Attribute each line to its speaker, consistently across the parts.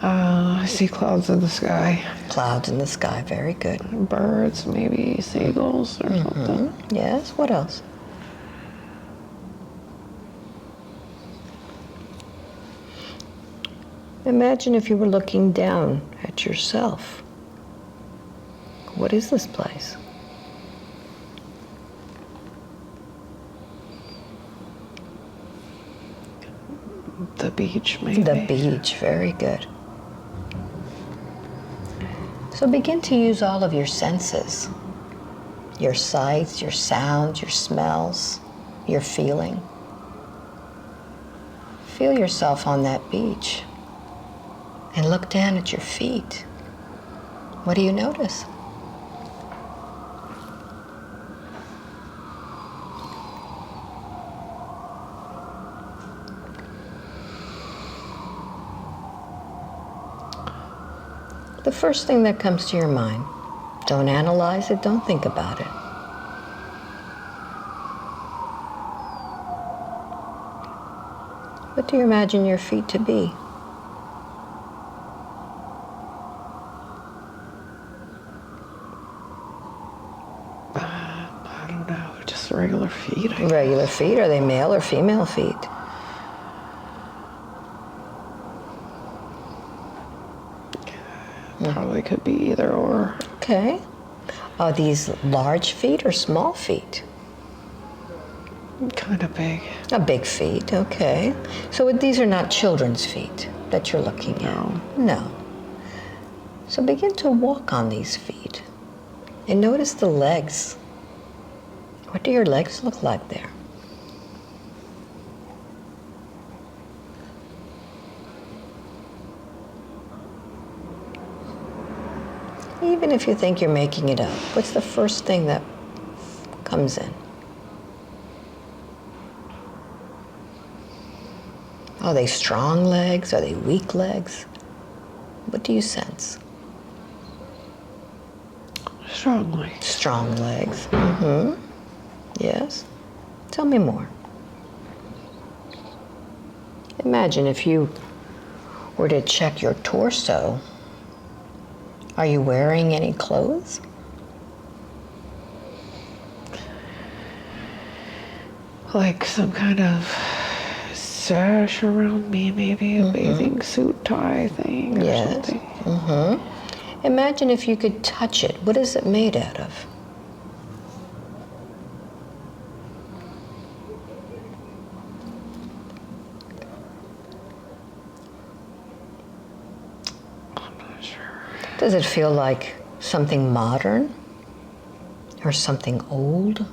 Speaker 1: I see clouds in the sky.
Speaker 2: Clouds in the sky, very good.
Speaker 1: Birds, maybe seagulls or something.
Speaker 2: Yes, what else? Imagine if you were looking down at yourself. What is this place?
Speaker 1: The beach, maybe.
Speaker 2: The beach, very good. So begin to use all of your senses. Your sights, your sounds, your smells, your feeling. Feel yourself on that beach. And look down at your feet. What do you notice? The first thing that comes to your mind. Don't analyze it, don't think about it. What do you imagine your feet to be?
Speaker 1: I don't know, just regular feet.
Speaker 2: Regular feet? Are they male or female feet?
Speaker 1: Probably could be either or.
Speaker 2: Okay. Are these large feet or small feet?
Speaker 1: Kind of big.
Speaker 2: A big feet, okay. So these are not children's feet that you're looking at? No. So begin to walk on these feet and notice the legs. What do your legs look like there? Even if you think you're making it up, what's the first thing that comes in? Are they strong legs? Are they weak legs? What do you sense?
Speaker 1: Strong legs.
Speaker 2: Strong legs. Mm-hmm. Yes. Tell me more. Imagine if you were to check your torso. Are you wearing any clothes?
Speaker 1: Like some kind of sash around me, maybe a bathing suit tie thing or something.
Speaker 2: Mm-hmm. Imagine if you could touch it. What is it made out of?
Speaker 1: I'm not sure.
Speaker 2: Does it feel like something modern or something old?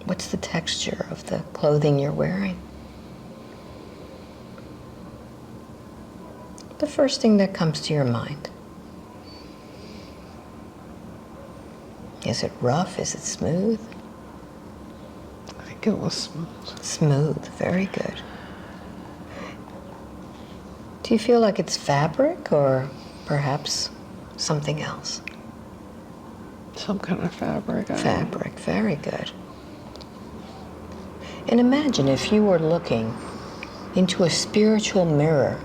Speaker 2: What's the texture of the clothing you're wearing? The first thing that comes to your mind. Is it rough? Is it smooth?
Speaker 1: I think it was smooth.
Speaker 2: Smooth, very good. Do you feel like it's fabric or perhaps something else?
Speaker 1: Some kind of fabric.
Speaker 2: Fabric, very good. And imagine if you were looking into a spiritual mirror.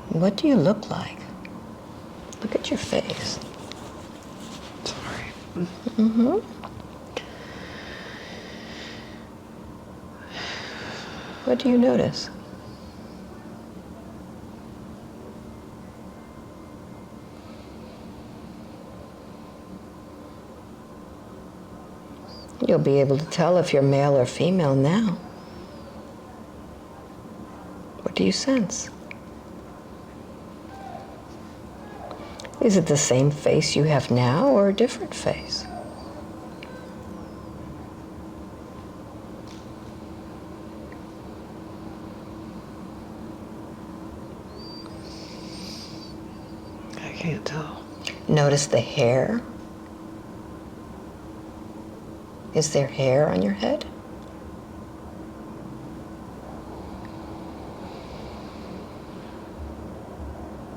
Speaker 2: What do you look like? Look at your face.
Speaker 1: Sorry.
Speaker 2: Mm-hmm. What do you notice? You'll be able to tell if you're male or female now. What do you sense? Is it the same face you have now or a different face?
Speaker 1: I can't tell.
Speaker 2: Notice the hair. Is there hair on your head?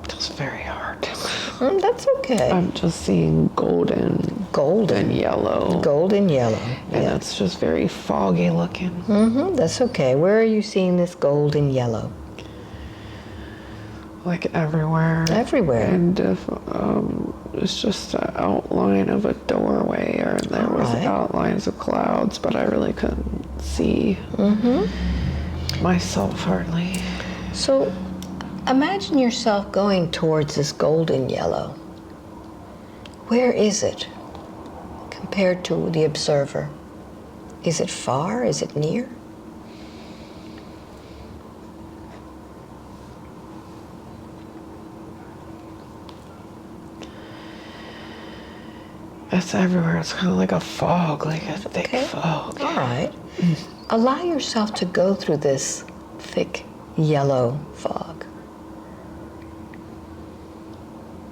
Speaker 1: It's very hard.
Speaker 2: That's okay.
Speaker 1: I'm just seeing golden.
Speaker 2: Golden.
Speaker 1: And yellow.
Speaker 2: Golden yellow.
Speaker 1: And that's just very foggy looking.
Speaker 2: Mm-hmm. That's okay. Where are you seeing this gold and yellow?
Speaker 1: like everywhere.
Speaker 2: Everywhere.
Speaker 1: And if it's just an outline of a doorway, or there was
Speaker 2: Alright.
Speaker 1: outlines of clouds, but I really couldn't see myself hardly.
Speaker 2: So imagine yourself going towards this golden yellow. Where is it compared to the observer? Is it far? Is it near?
Speaker 1: It's everywhere. It's kind of like a fog, like a thick fog.
Speaker 2: All right. Allow yourself to go through this thick yellow fog.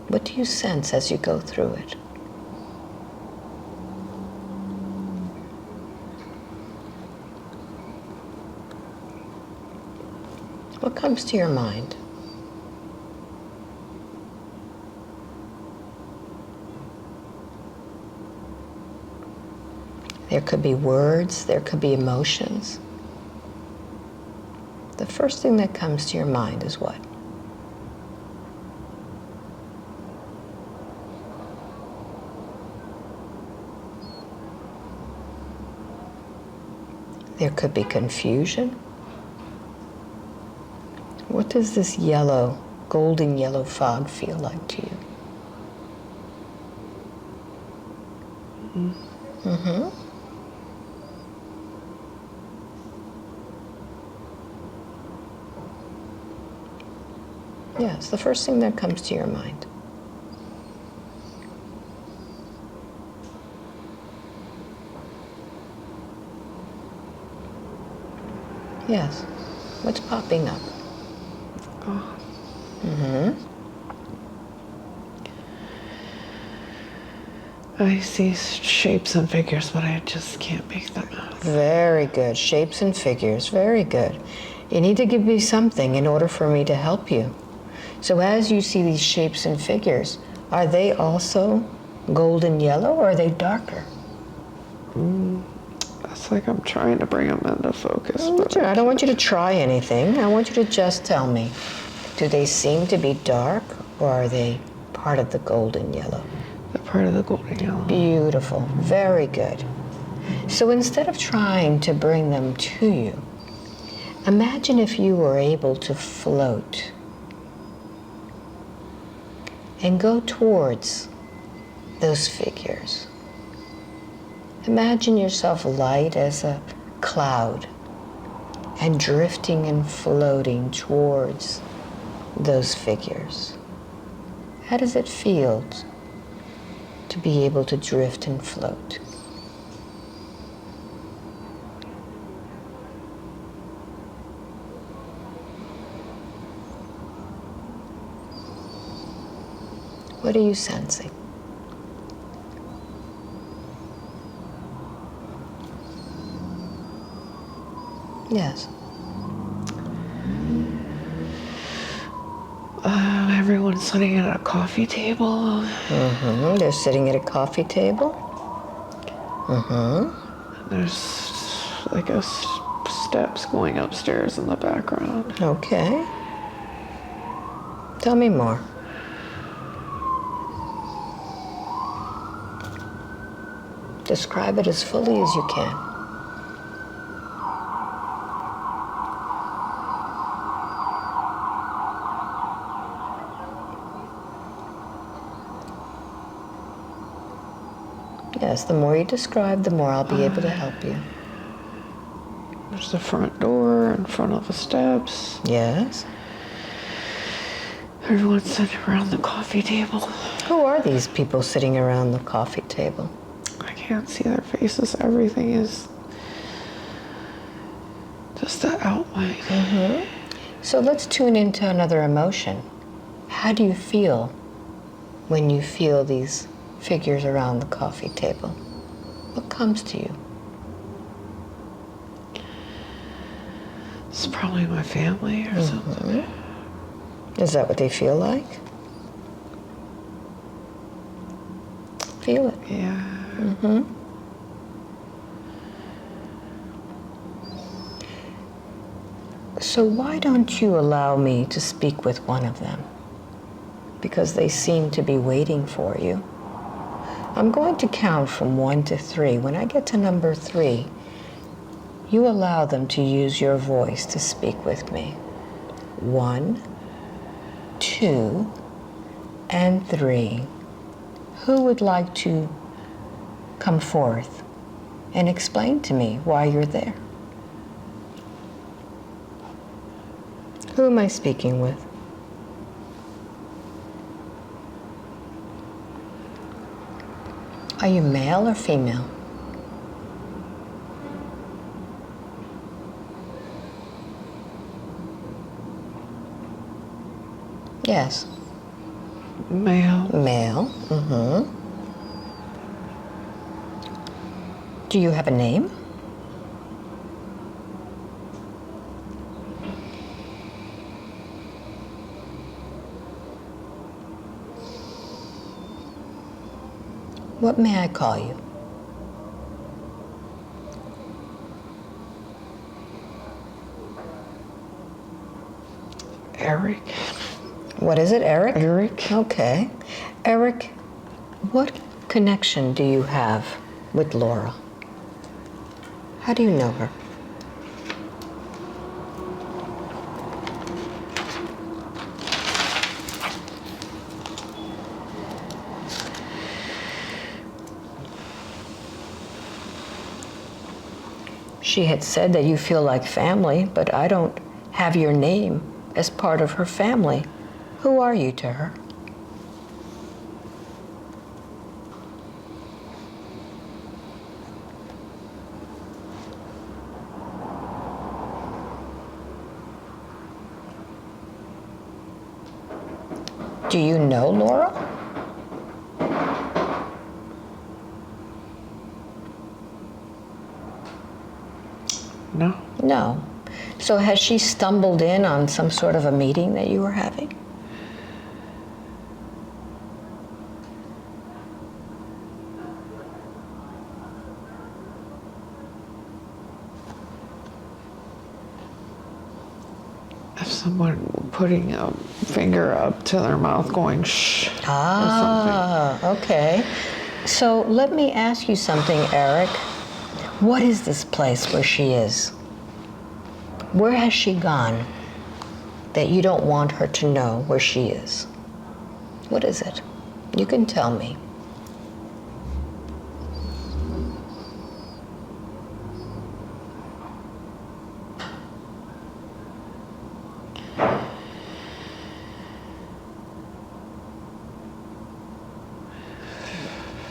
Speaker 2: What do you sense as you go through it? What comes to your mind? There could be words, there could be emotions. The first thing that comes to your mind is what? There could be confusion. What does this yellow, golden yellow fog feel like to you? Yes, the first thing that comes to your mind. Yes. What's popping up?
Speaker 1: I see shapes and figures, but I just can't make them out.
Speaker 2: Very good. Shapes and figures. Very good. You need to give me something in order for me to help you. So as you see these shapes and figures, are they also golden yellow or are they darker?
Speaker 1: It's like I'm trying to bring them into focus. But
Speaker 2: I don't want you to try anything. I want you to just tell me, do they seem to be dark or are they part of the golden yellow?
Speaker 1: they're part of the golden yellow.
Speaker 2: Beautiful. Very good. So instead of trying to bring them to you, imagine if you were able to float and go towards those figures. Imagine yourself light as a cloud and drifting and floating towards those figures. How does it feel to be able to drift and float? What are you sensing? Yes.
Speaker 1: Everyone's sitting at a coffee table.
Speaker 2: They're sitting at a coffee table.
Speaker 1: There's like steps going upstairs in the background.
Speaker 2: Okay. Tell me more. Describe it as fully as you can. Yes, the more you describe, the more I'll be able to help you.
Speaker 1: There's the front door in front of the steps.
Speaker 2: Yes.
Speaker 1: Everyone's sitting around the coffee table.
Speaker 2: Who are these people sitting around the coffee table?
Speaker 1: I can't see their faces. Everything is just the outline.
Speaker 2: So let's tune into another emotion. How do you feel when you feel these figures around the coffee table? What comes to you?
Speaker 1: It's probably my family or something.
Speaker 2: Is that what they feel like? Feel it.
Speaker 1: Yeah.
Speaker 2: So why don't you allow me to speak with one of them? Because they seem to be waiting for you. I'm going to count from 1 to 3. When I get to number 3, you allow them to use your voice to speak with me. 1, 2, and 3. Who would like to come forth and explain to me why you're there? Who am I speaking with? Are you male or female? Yes.
Speaker 1: Male.
Speaker 2: Male. Mm-hmm. Do you have a name? What may I call you?
Speaker 1: Eric.
Speaker 2: What is it, Eric?
Speaker 1: Eric.
Speaker 2: Okay. Eric, what connection do you have with Laura? How do you know her? She had said that you feel like family, but I don't have your name as part of her family. Who are you to her? Do you know Laura?
Speaker 1: No.
Speaker 2: No. So has she stumbled in on some sort of a meeting that you were having?
Speaker 1: If someone putting a finger up to their mouth going shh.
Speaker 2: Ah, okay. So let me ask you something, Eric. What is this place where she is? Where has she gone that you don't want her to know where she is? What is it? You can tell me.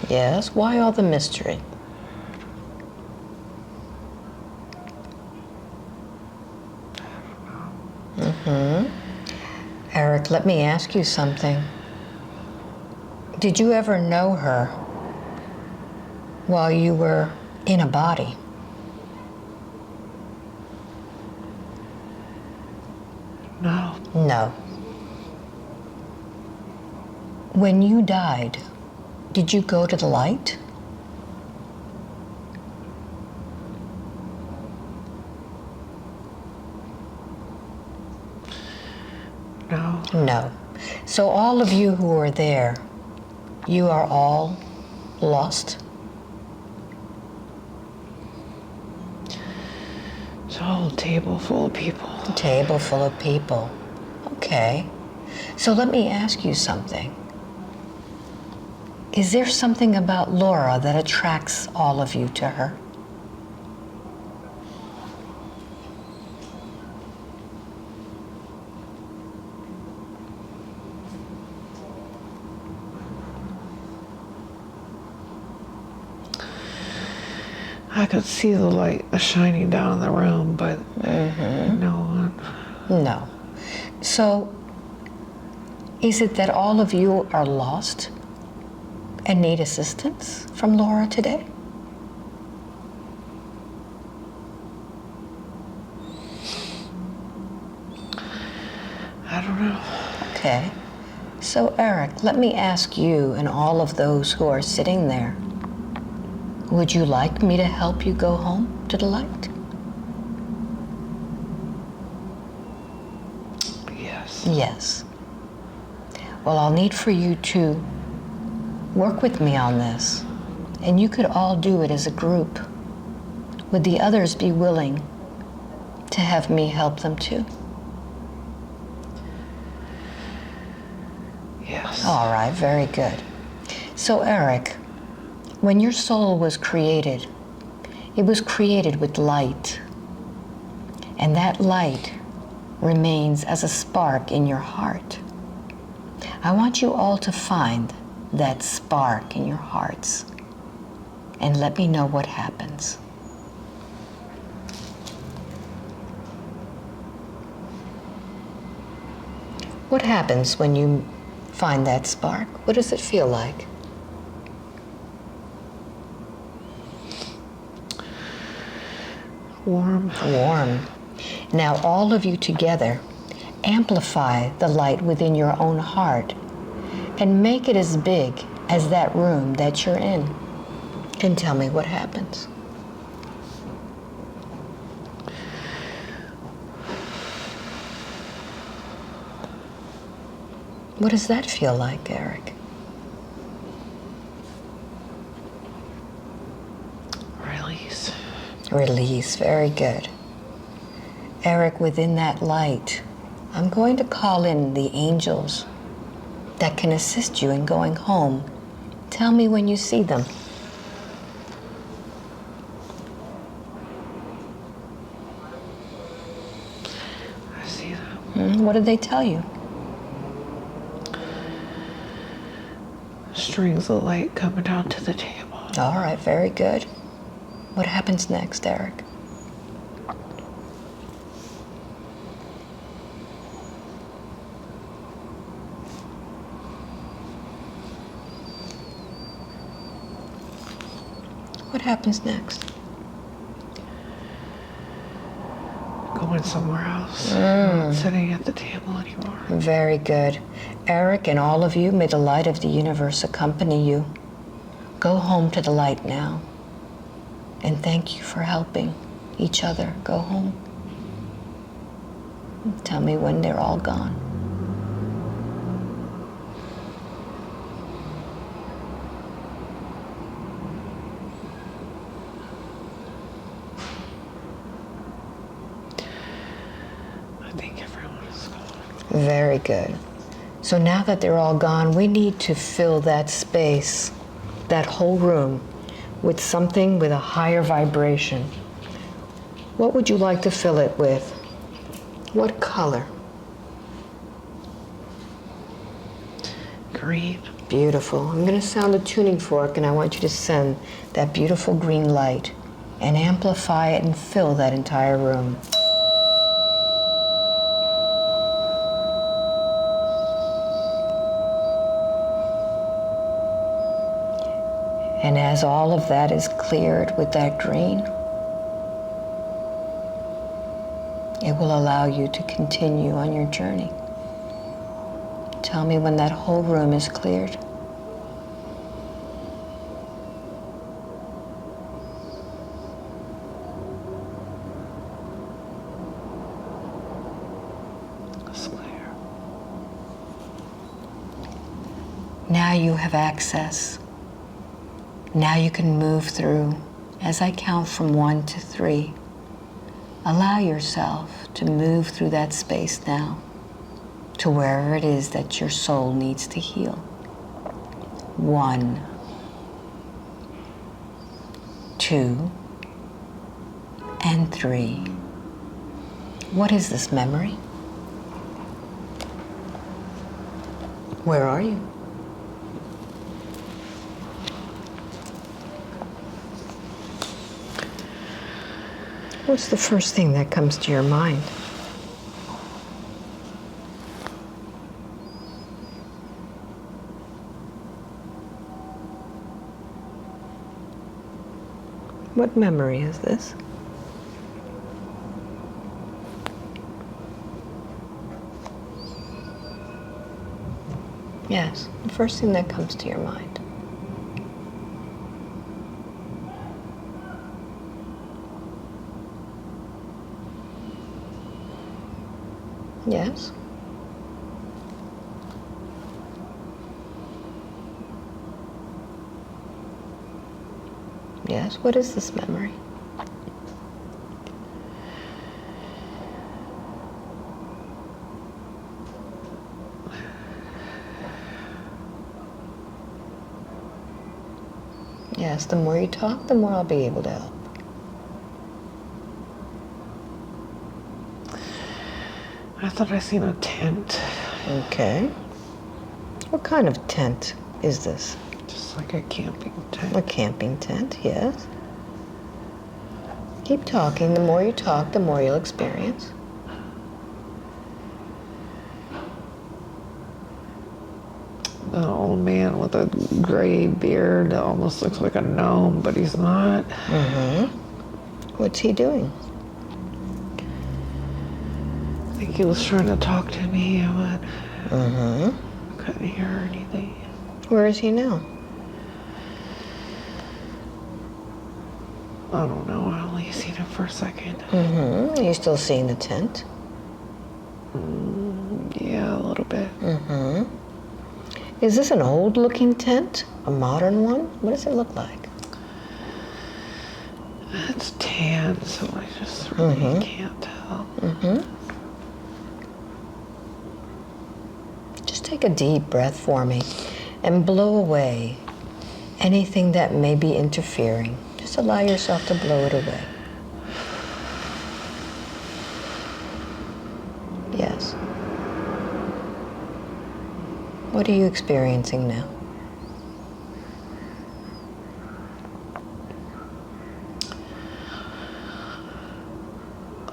Speaker 2: Yes, why all the mystery? Eric, let me ask you something. Did you ever know her while you were in a body?
Speaker 1: No.
Speaker 2: No. When you died, did you go to the light?
Speaker 1: No.
Speaker 2: No. So all of you who are there, you are all lost?
Speaker 1: It's a whole table full of people.
Speaker 2: A table full of people. Okay. So let me ask you something. Is there something about Laura that attracts all of you to her?
Speaker 1: I could see the light shining down the room, but no one.
Speaker 2: No. So, is it that all of you are lost and need assistance from Laura today?
Speaker 1: I don't know.
Speaker 2: Okay. So, Eric, let me ask you and all of those who are sitting there, would you like me to help you go home to the light?
Speaker 1: Yes.
Speaker 2: Yes. Well, I'll need for you to work with me on this. And you could all do it as a group. Would the others be willing to have me help them too?
Speaker 1: Yes.
Speaker 2: All right, very good. So, Eric, when your soul was created, it was created with light. And that light remains as a spark in your heart. I want you all to find that spark in your hearts and let me know what happens. What happens when you find that spark? What does it feel like?
Speaker 1: Warm.
Speaker 2: Warm. Now all of you together amplify the light within your own heart and make it as big as that room that you're in. And tell me what happens. What does that feel like, Eric?
Speaker 1: Release.
Speaker 2: Release, very good. Eric, within that light, I'm going to call in the angels that can assist you in going home. Tell me when you see them.
Speaker 1: I see them.
Speaker 2: What did they tell you?
Speaker 1: Strings of light coming down to the table.
Speaker 2: All right, very good. What happens next, Eric? What happens next?
Speaker 1: Going somewhere else. Not sitting at the table anymore.
Speaker 2: Very good. Eric and all of you, may the light of the universe accompany you. Go home to the light now. And thank you for helping each other go home. Tell me when they're all gone.
Speaker 1: I think everyone is gone.
Speaker 2: Very good. So now that they're all gone, we need to fill that space, that whole room, with something with a higher vibration. What would you like to fill it with? What color?
Speaker 1: Green.
Speaker 2: Beautiful. I'm going to sound a tuning fork and I want you to send that beautiful green light and amplify it and fill that entire room. And as all of that is cleared with that green, it will allow you to continue on your journey. Tell me when that whole room is cleared.
Speaker 1: It's clear.
Speaker 2: Now you have access. Now you can move through. As I count from 1 to 3, allow yourself to move through that space now to wherever it is that your soul needs to heal. 1, 2, and 3. What is this memory? Where are you? What's the first thing that comes to your mind? What memory is this? Yes, the first thing that comes to your mind. Yes? Yes, what is this memory? Yes, the more you talk, the more I'll be able to help.
Speaker 1: I thought I seen a tent.
Speaker 2: Okay. What kind of tent is this?
Speaker 1: Just like a camping tent.
Speaker 2: A camping tent, yes. Keep talking. The more you talk, the more you'll experience.
Speaker 1: An old man with a gray beard that almost looks like a gnome, but he's not.
Speaker 2: Mm-hmm. What's he doing?
Speaker 1: I think he was trying to talk to me, but
Speaker 2: Mm-hmm.
Speaker 1: couldn't hear anything.
Speaker 2: Where is he now?
Speaker 1: I don't know. I only seen him for a second.
Speaker 2: Mm-hmm. Are you still seeing the tent?
Speaker 1: Yeah, a little bit.
Speaker 2: Mm-hmm. Is this an old-looking tent? A modern one? What does it look like?
Speaker 1: It's tan, so I just really can't tell.
Speaker 2: Mm-hmm. Just take a deep breath for me and blow away anything that may be interfering. Just allow yourself to blow it away. Yes. What are you experiencing now?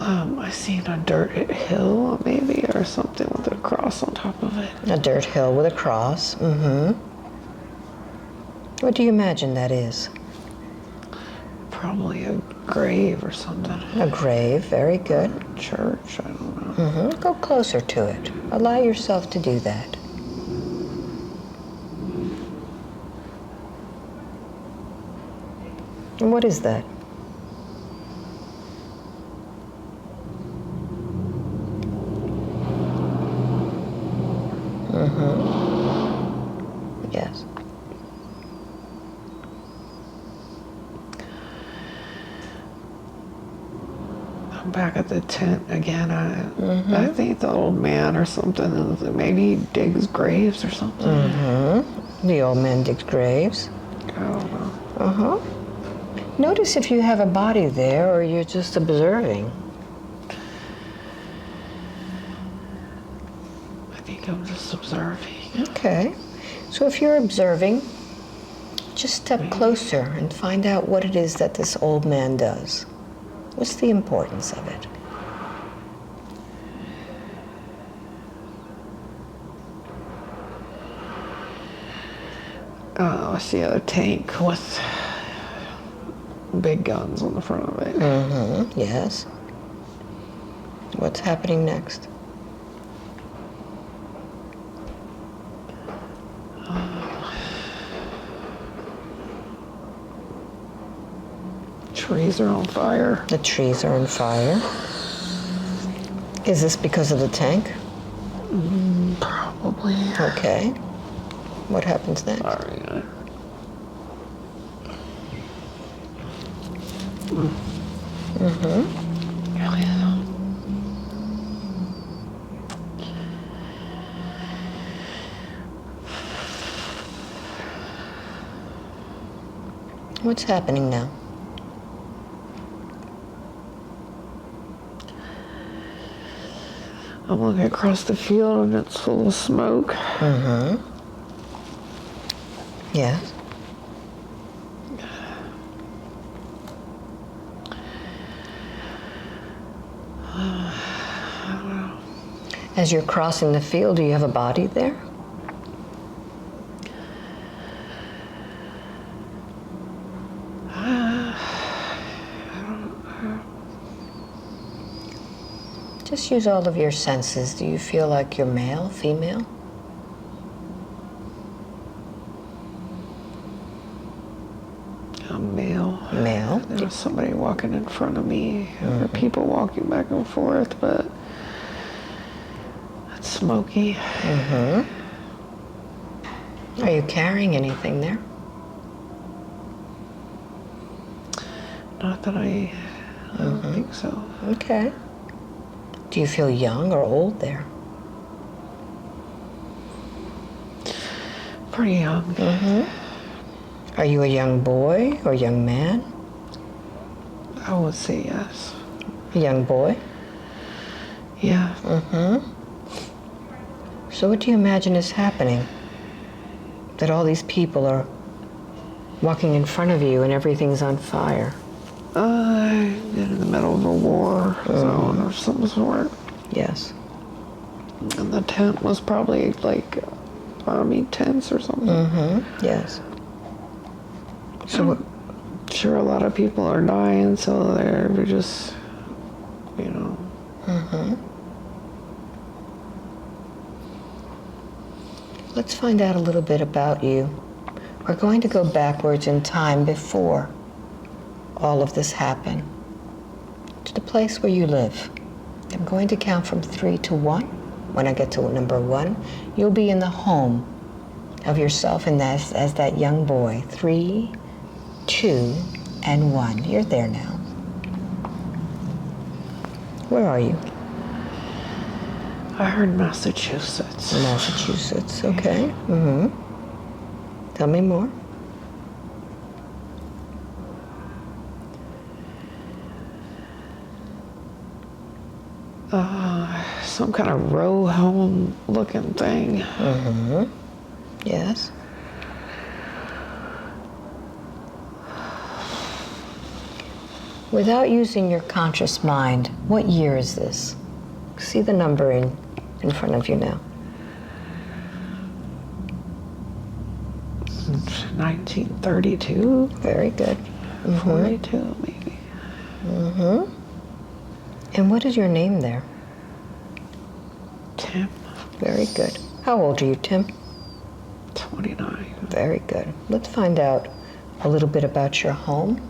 Speaker 1: I seen a dirt hill, maybe, or something with a cross on top of it.
Speaker 2: A dirt hill with a cross. Mm-hmm. What do you imagine that is?
Speaker 1: Probably a grave or something.
Speaker 2: A grave. Very good.
Speaker 1: Church, I don't know.
Speaker 2: Mm-hmm. Go closer to it. Allow yourself to do that. And what is that? Yes.
Speaker 1: I'm back at the tent again. I think the old man or something, maybe he digs graves or something.
Speaker 2: Mm-hmm. The old man digs graves.
Speaker 1: I don't know.
Speaker 2: Uh-huh. Notice if you have a body there or you're just observing.
Speaker 1: I think I'm just observing.
Speaker 2: Okay. So if you're observing, just step closer and find out what it is that this old man does. What's the importance of it?
Speaker 1: I see a tank with big guns on the front of it.
Speaker 2: Mm-hmm. Yes. What's happening next?
Speaker 1: Trees are on fire.
Speaker 2: The trees are on fire. Is this because of the tank?
Speaker 1: Probably.
Speaker 2: Okay. What happens next?
Speaker 1: Sorry.
Speaker 2: What's happening now?
Speaker 1: I'm looking across the field and it's full of smoke.
Speaker 2: Mm-hmm. Yes. As you're crossing the field, do you have a body there? Just use all of your senses. Do you feel like you're male, female?
Speaker 1: I'm male.
Speaker 2: Male.
Speaker 1: There was somebody walking in front of me. There were people walking back and forth, but it's smoky.
Speaker 2: Mm-hmm. Are you carrying anything there?
Speaker 1: Not that I don't think so.
Speaker 2: Okay. Do you feel young or old there?
Speaker 1: Pretty young.
Speaker 2: Are you a young boy or young man?
Speaker 1: I would say yes.
Speaker 2: A young boy?
Speaker 1: Yeah.
Speaker 2: So what do you imagine is happening? That all these people are walking in front of you and everything's on fire?
Speaker 1: In the middle of a war zone of some sort.
Speaker 2: Yes.
Speaker 1: And the tent was probably like army tents or something.
Speaker 2: Yes. So what?
Speaker 1: Sure, a lot of people are dying, so they're just, you know.
Speaker 2: Let's find out a little bit about you. We're going to go backwards in time before all of this happened, to the place where you live. I'm going to count from 3 to 1. When I get to number 1, you'll be in the home of yourself and as that young boy. 3, 2, and 1. You're there now. Where are you?
Speaker 1: I heard Massachusetts.
Speaker 2: Massachusetts, okay. Tell me more.
Speaker 1: Some kind of row home looking thing.
Speaker 2: Yes. Without using your conscious mind, what year is this? See the number in front of you now.
Speaker 1: 1932?
Speaker 2: Very good.
Speaker 1: 42, maybe.
Speaker 2: And what is your name there?
Speaker 1: Tim.
Speaker 2: Very good. How old are you, Tim?
Speaker 1: 29.
Speaker 2: Very good. Let's find out a little bit about your home.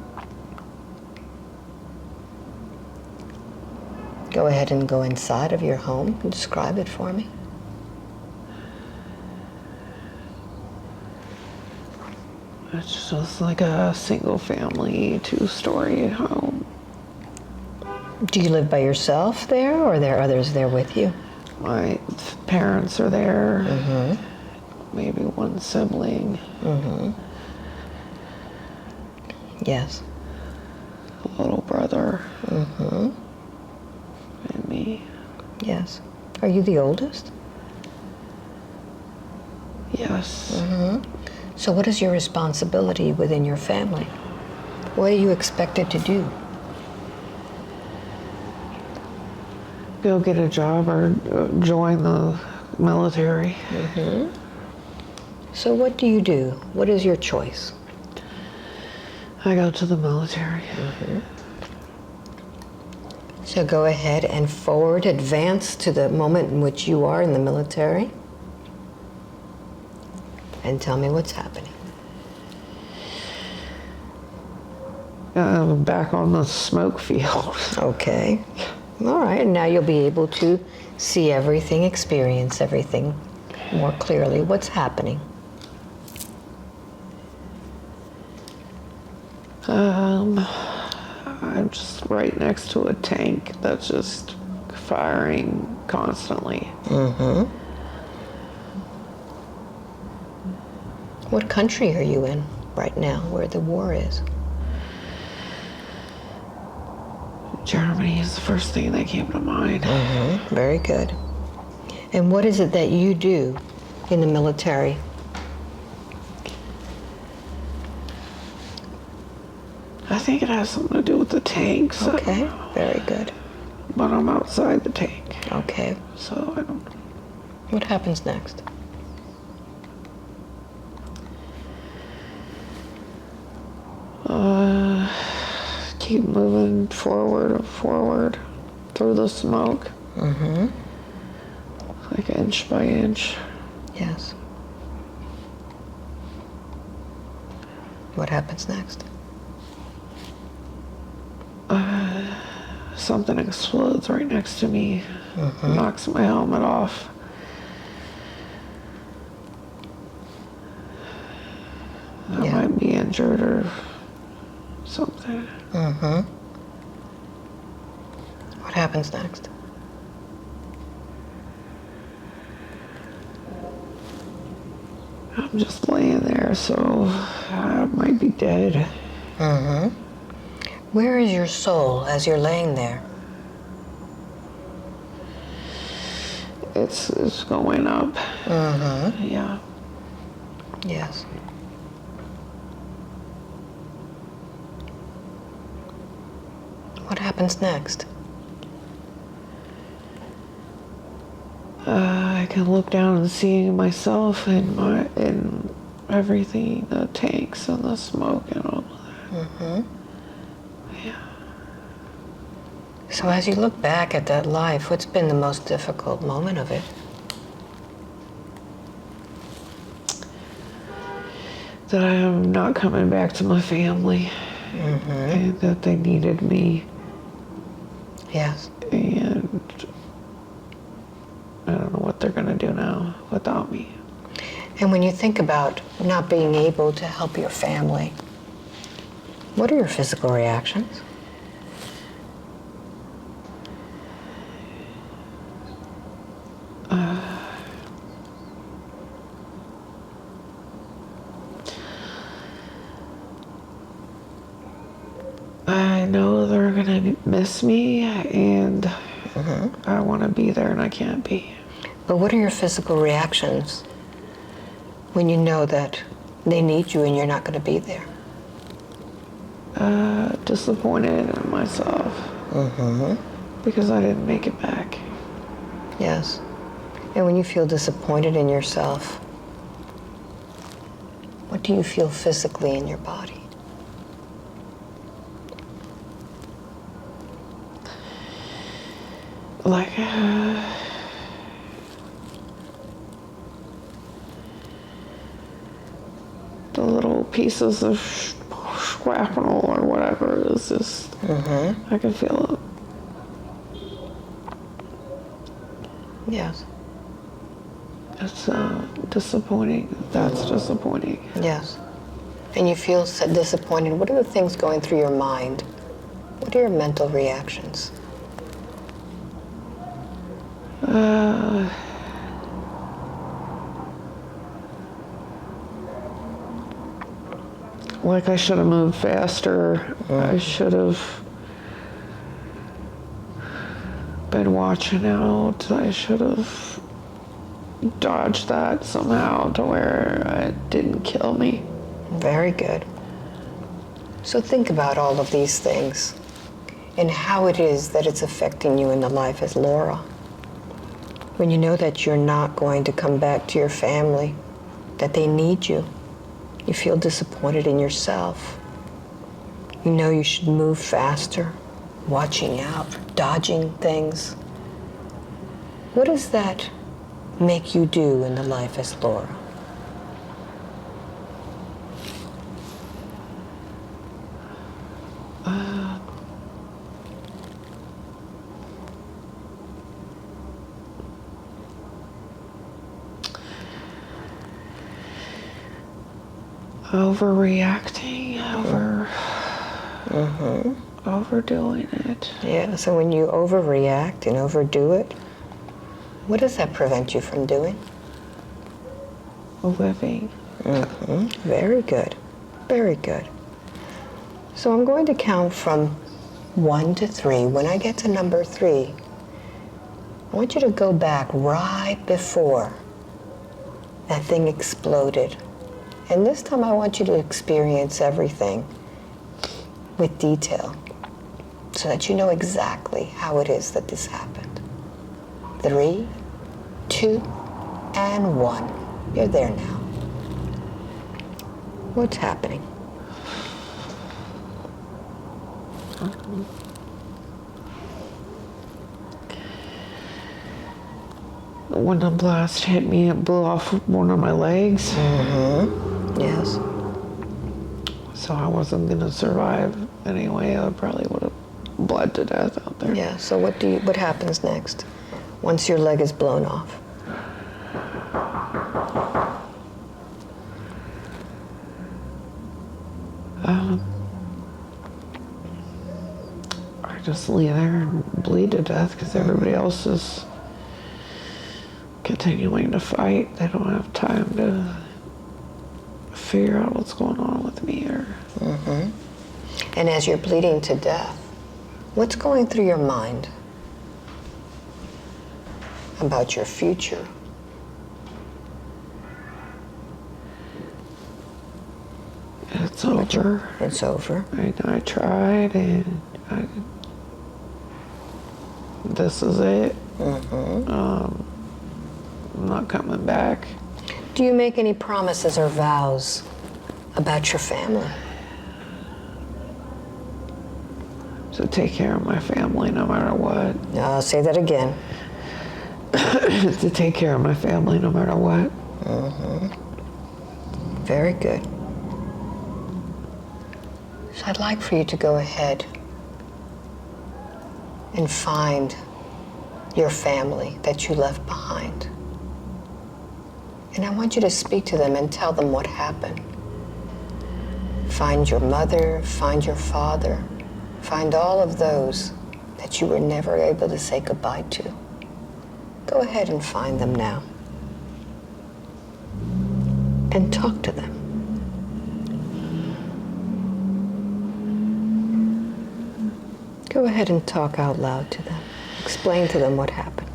Speaker 2: Go ahead and go inside of your home and describe it for me.
Speaker 1: It's just like a single family, 2-story home.
Speaker 2: Do you live by yourself there, or are there others there with you?
Speaker 1: My parents are there. Maybe one sibling.
Speaker 2: Yes.
Speaker 1: A little brother. And me.
Speaker 2: Yes. Are you the oldest?
Speaker 1: Yes.
Speaker 2: So what is your responsibility within your family? What are you expected to do?
Speaker 1: Go get a job or join the military.
Speaker 2: So what do you do? What is your choice?
Speaker 1: I go to the military.
Speaker 2: So go ahead and forward, advance to the moment in which you are in the military. And tell me what's happening.
Speaker 1: Back on the smoke field.
Speaker 2: Okay. All right, and now you'll be able to see everything, experience everything more clearly. What's happening?
Speaker 1: I'm just right next to a tank that's just firing constantly.
Speaker 2: What country are you in right now where the war is?
Speaker 1: Germany is the first thing that came to mind.
Speaker 2: Very good. And what is it that you do in the military?
Speaker 1: I think it has something to do with the tanks.
Speaker 2: Okay, very good.
Speaker 1: But I'm outside the tank,
Speaker 2: Okay.
Speaker 1: so I don't know.
Speaker 2: What happens next?
Speaker 1: Keep moving forward through the smoke. Like inch by inch.
Speaker 2: Yes. What happens next?
Speaker 1: Something explodes right next to me. Knocks my helmet off. I might be injured or something.
Speaker 2: What happens next?
Speaker 1: I'm just laying there, so I might be dead.
Speaker 2: Where is your soul as you're laying there?
Speaker 1: It's going up. Yeah.
Speaker 2: Yes. What happens next?
Speaker 1: I can look down and see myself in everything, the tanks and the smoke and all of that. Yeah.
Speaker 2: So as you look back at that life, what's been the most difficult moment of it?
Speaker 1: That I am not coming back to my family, and that they needed me,
Speaker 2: Yes.
Speaker 1: and I don't know what they're gonna do now without me.
Speaker 2: And when you think about not being able to help your family, what are your physical reactions?
Speaker 1: I know they're gonna miss me, and I want to be there, and I can't be.
Speaker 2: But what are your physical reactions when you know that they need you and you're not going to be there?
Speaker 1: Disappointed in myself because I didn't make it back.
Speaker 2: Yes. And when you feel disappointed in yourself, what do you feel physically in your body?
Speaker 1: Like, the little pieces of shrapnel or whatever is just, I can feel it.
Speaker 2: Yes.
Speaker 1: It's disappointing. That's disappointing.
Speaker 2: Yes. And you feel disappointed. What are the things going through your mind? What are your mental reactions?
Speaker 1: Like I should have moved faster. I should have been watching out. I should have dodged that somehow to where it didn't kill me.
Speaker 2: Very good. So think about all of these things and how it is that it's affecting you in the life as Laura. When you know that you're not going to come back to your family, that they need you, you feel disappointed in yourself. You know you should move faster, watching out, dodging things. What does that make you do in the life as Laura?
Speaker 1: Overreacting, overdoing it.
Speaker 2: Yeah, so when you overreact and overdo it, what does that prevent you from doing?
Speaker 1: Living.
Speaker 2: Very good. Very good. So I'm going to count from 1 to 3. When I get to number 3, I want you to go back right before that thing exploded. And this time I want you to experience everything with detail so that you know exactly how it is that this happened. 3, 2, and 1. You're there now. What's happening?
Speaker 1: When the blast hit me, it blew off one of my legs.
Speaker 2: Yes.
Speaker 1: So I wasn't gonna survive anyway. I probably would have bled to death out there.
Speaker 2: Yeah, so what happens next once your leg is blown off?
Speaker 1: just lay there and bleed to death because everybody else is continuing to fight. They don't have time to figure out what's going on with me.
Speaker 2: And as you're bleeding to death, what's going through your mind about your future?
Speaker 1: It's over.
Speaker 2: It's over.
Speaker 1: I tried, and this is it. I'm not coming back.
Speaker 2: Do you make any promises or vows about your family?
Speaker 1: To take care of my family no matter what.
Speaker 2: I'll say that again.
Speaker 1: To take care of my family no matter what.
Speaker 2: Very good. So I'd like for you to go ahead and find your family that you left behind. And I want you to speak to them and tell them what happened. Find your mother, find your father, find all of those that you were never able to say goodbye to. Go ahead and find them now. And talk to them. Go ahead and talk out loud to them. Explain to them what happened.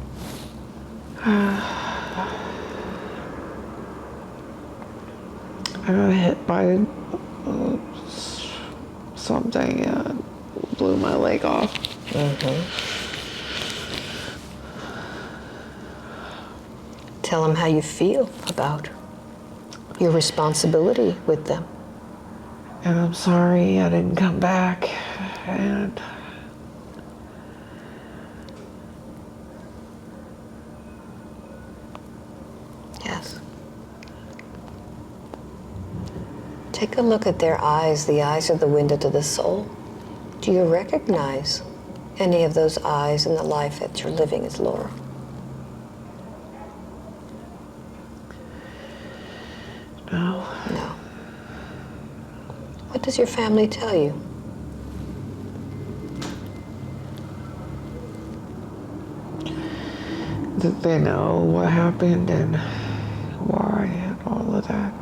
Speaker 1: I got hit by something and blew my leg off.
Speaker 2: Tell them how you feel about your responsibility with them.
Speaker 1: And I'm sorry I didn't come back. And
Speaker 2: yes. Take a look at their eyes. The eyes are the window to the soul. Do you recognize any of those eyes in the life that you're living as Laura?
Speaker 1: no.
Speaker 2: No. What does your family tell you?
Speaker 1: That they know what happened and why and all of that.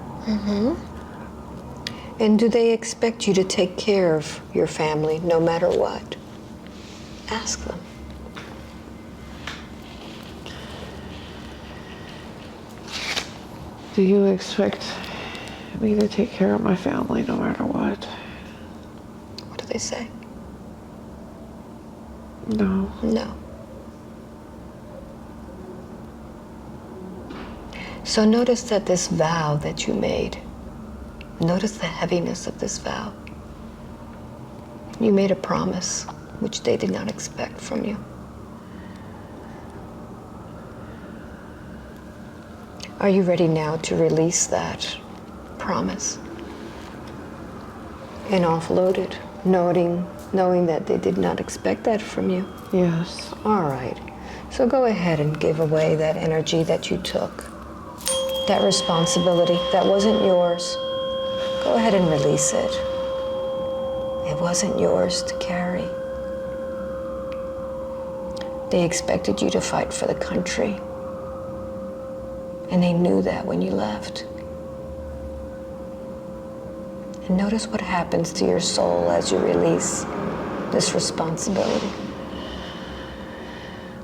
Speaker 2: And do they expect you to take care of your family no matter what? Ask them.
Speaker 1: Do you expect me to take care of my family no matter what?
Speaker 2: What do they say?
Speaker 1: No.
Speaker 2: No. So notice that this vow that you made, notice the heaviness of this vow. You made a promise which they did not expect from you. Are you ready now to release that promise and offload it, knowing that they did not expect that from you?
Speaker 1: Yes.
Speaker 2: All right. So go ahead and give away that energy that you took, that responsibility that wasn't yours. Go ahead and release it. It wasn't yours to carry. They expected you to fight for the country. And they knew that when you left. And notice what happens to your soul as you release this responsibility.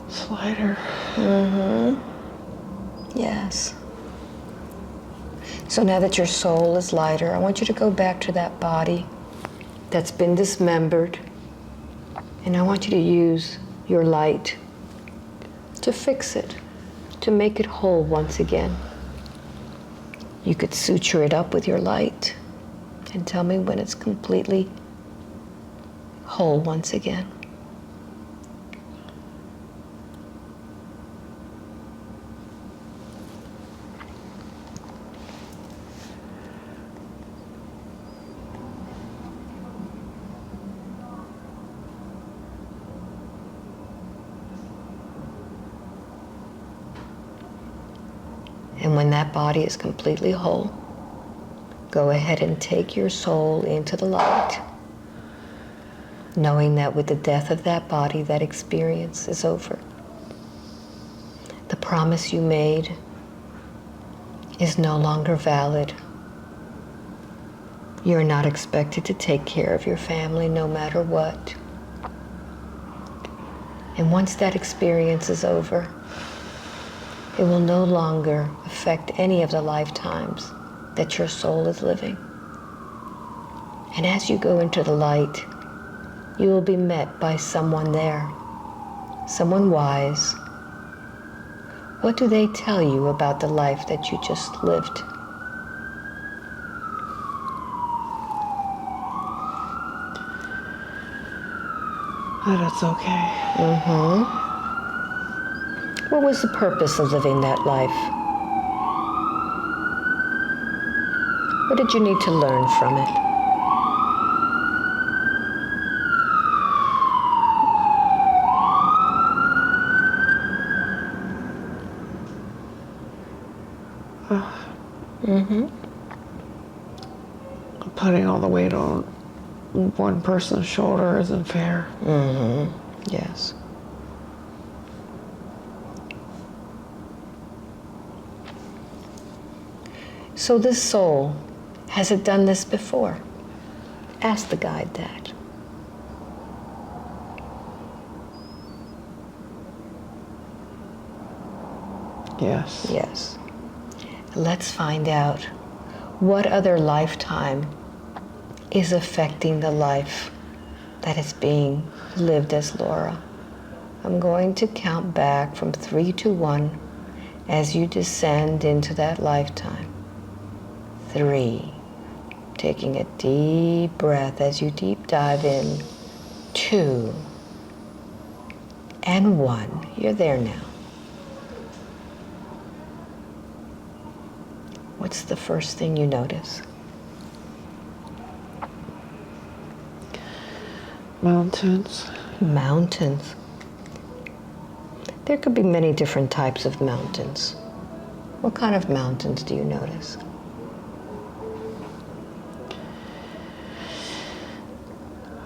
Speaker 1: It's lighter.
Speaker 2: Yes. So now that your soul is lighter, I want you to go back to that body that's been dismembered. And I want you to use your light to fix it, to make it whole once again. You could suture it up with your light and tell me when it's completely whole once again. And when that body is completely whole, go ahead and take your soul into the light. knowing that with the death of that body, that experience is over. The promise you made is no longer valid. You're not expected to take care of your family no matter what. And once that experience is over, it will no longer affect any of the lifetimes that your soul is living. And as you go into the light, you will be met by someone there, someone wise. What do they tell you about the life that you just lived?
Speaker 1: That it's okay.
Speaker 2: What was the purpose of living that life? What did you need to learn from it?
Speaker 1: Putting all the weight on one person's shoulder isn't fair.
Speaker 2: Yes. So this soul, has it done this before? Ask the guide that.
Speaker 1: Yes.
Speaker 2: Yes. Let's find out what other lifetime is affecting the life that is being lived as Laura. I'm going to count back from 3 to 1 as you descend into that lifetime. 3. Taking a deep breath as you deep dive in. 2. And 1. You're there now. What's the first thing you notice?
Speaker 1: Mountains.
Speaker 2: Mountains. There could be many different types of mountains. What kind of mountains do you notice?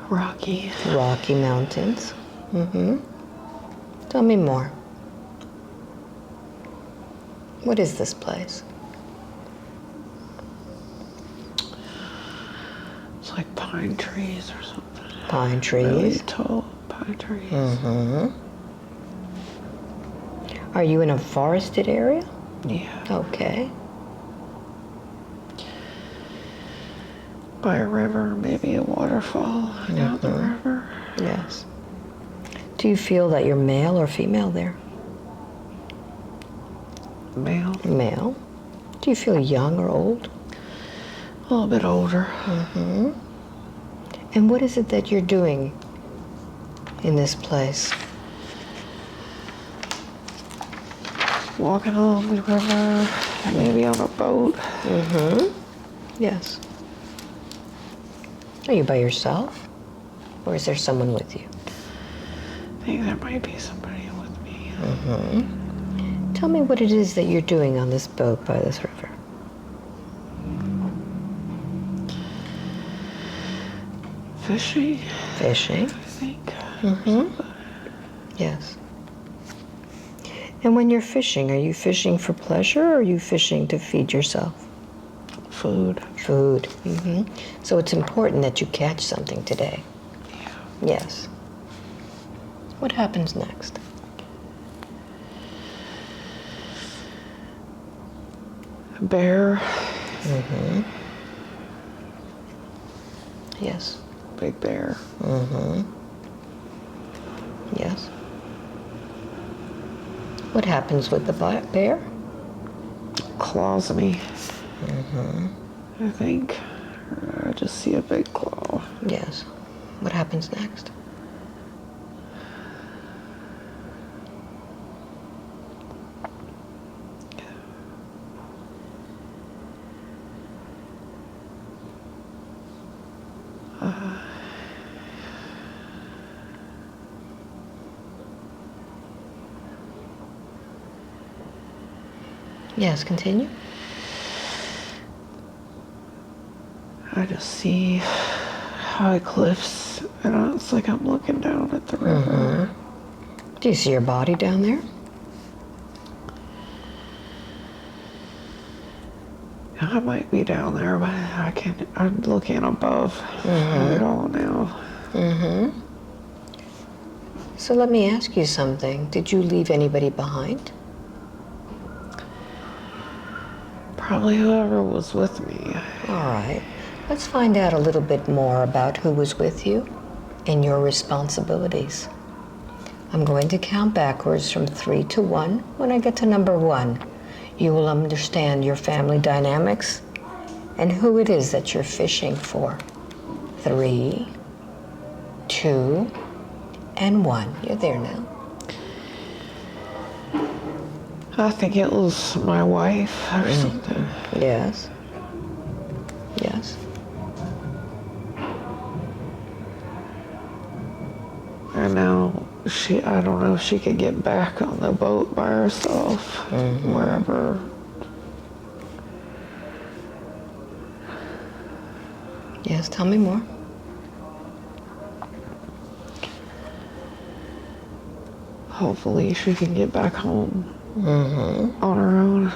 Speaker 1: Rocky.
Speaker 2: Rocky mountains. Tell me more. What is this place?
Speaker 1: It's like pine trees or something.
Speaker 2: Pine trees.
Speaker 1: Really tall pine trees.
Speaker 2: Are you in a forested area?
Speaker 1: Yeah.
Speaker 2: Okay.
Speaker 1: By a river, maybe a waterfall down the river.
Speaker 2: Yes. Do you feel that you're male or female there?
Speaker 1: Male.
Speaker 2: Male. Do you feel young or old?
Speaker 1: A little bit older.
Speaker 2: And what is it that you're doing in this place?
Speaker 1: Walking along the river, maybe on a boat.
Speaker 2: Yes. Are you by yourself? Or is there someone with you?
Speaker 1: I think there might be somebody with me.
Speaker 2: Tell me what it is that you're doing on this boat by this river.
Speaker 1: Fishing,
Speaker 2: Fishing.
Speaker 1: I think.
Speaker 2: Yes. And when you're fishing, are you fishing for pleasure or are you fishing to feed yourself?
Speaker 1: Food.
Speaker 2: Food. So it's important that you catch something today.
Speaker 1: Yeah.
Speaker 2: Yes. What happens next?
Speaker 1: A bear.
Speaker 2: Yes.
Speaker 1: Big bear.
Speaker 2: Yes. What happens with the bear?
Speaker 1: Claws me. I think. I just see a big claw.
Speaker 2: Yes. What happens next? Yes, continue.
Speaker 1: I just see high cliffs, and it's like I'm looking down at the river.
Speaker 2: Do you see your body down there?
Speaker 1: I might be down there, but I'm looking above it all now.
Speaker 2: So let me ask you something. Did you leave anybody behind?
Speaker 1: Probably whoever was with me.
Speaker 2: All right. Let's find out a little bit more about who was with you and your responsibilities. I'm going to count backwards from 3 to 1. When I get to number 1, you will understand your family dynamics and who it is that you're fishing for. 3, 2, and 1. You're there now.
Speaker 1: I think it was my wife or something.
Speaker 2: Yes. Yes.
Speaker 1: And now I don't know if she could get back on the boat by herself, wherever.
Speaker 2: Yes, tell me more.
Speaker 1: Hopefully she can get back home on her own.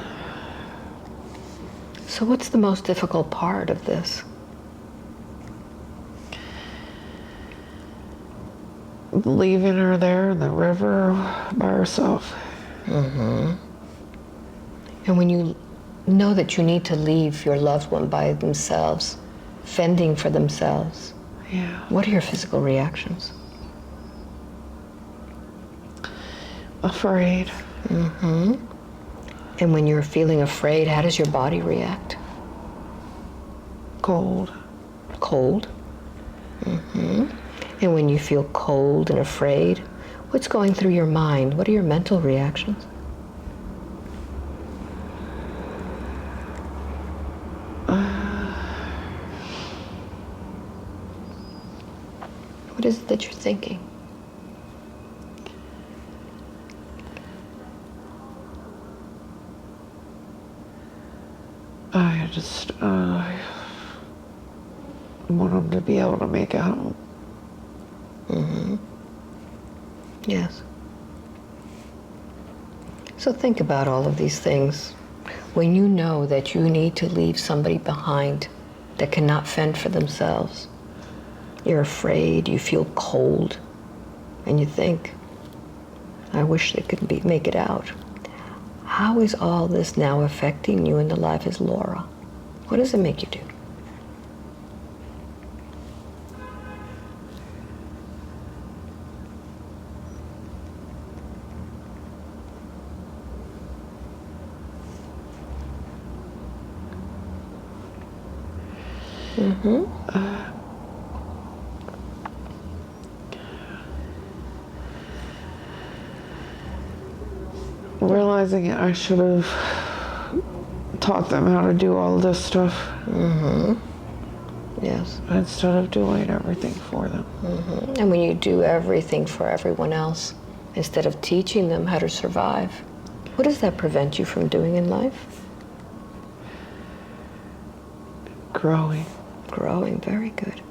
Speaker 2: So what's the most difficult part of this?
Speaker 1: Leaving her there in the river by herself.
Speaker 2: And when you know that you need to leave your loved one by themselves, fending for themselves,
Speaker 1: Yeah.
Speaker 2: what are your physical reactions?
Speaker 1: Afraid.
Speaker 2: And when you're feeling afraid, how does your body react?
Speaker 1: Cold.
Speaker 2: Cold. And when you feel cold and afraid, what's going through your mind? What are your mental reactions? What is it that you're thinking?
Speaker 1: I just want them to be able to make it home.
Speaker 2: Yes. So think about all of these things. When you know that you need to leave somebody behind that cannot fend for themselves, you're afraid, you feel cold, and you think, I wish they could make it out. How is all this now affecting you in the life as Laura? What does it make you do?
Speaker 1: Realizing I should have taught them how to do all this stuff.
Speaker 2: Yes.
Speaker 1: Instead of doing everything for them.
Speaker 2: And when you do everything for everyone else, instead of teaching them how to survive, what does that prevent you from doing in life?
Speaker 1: Growing.
Speaker 2: Growing, very good.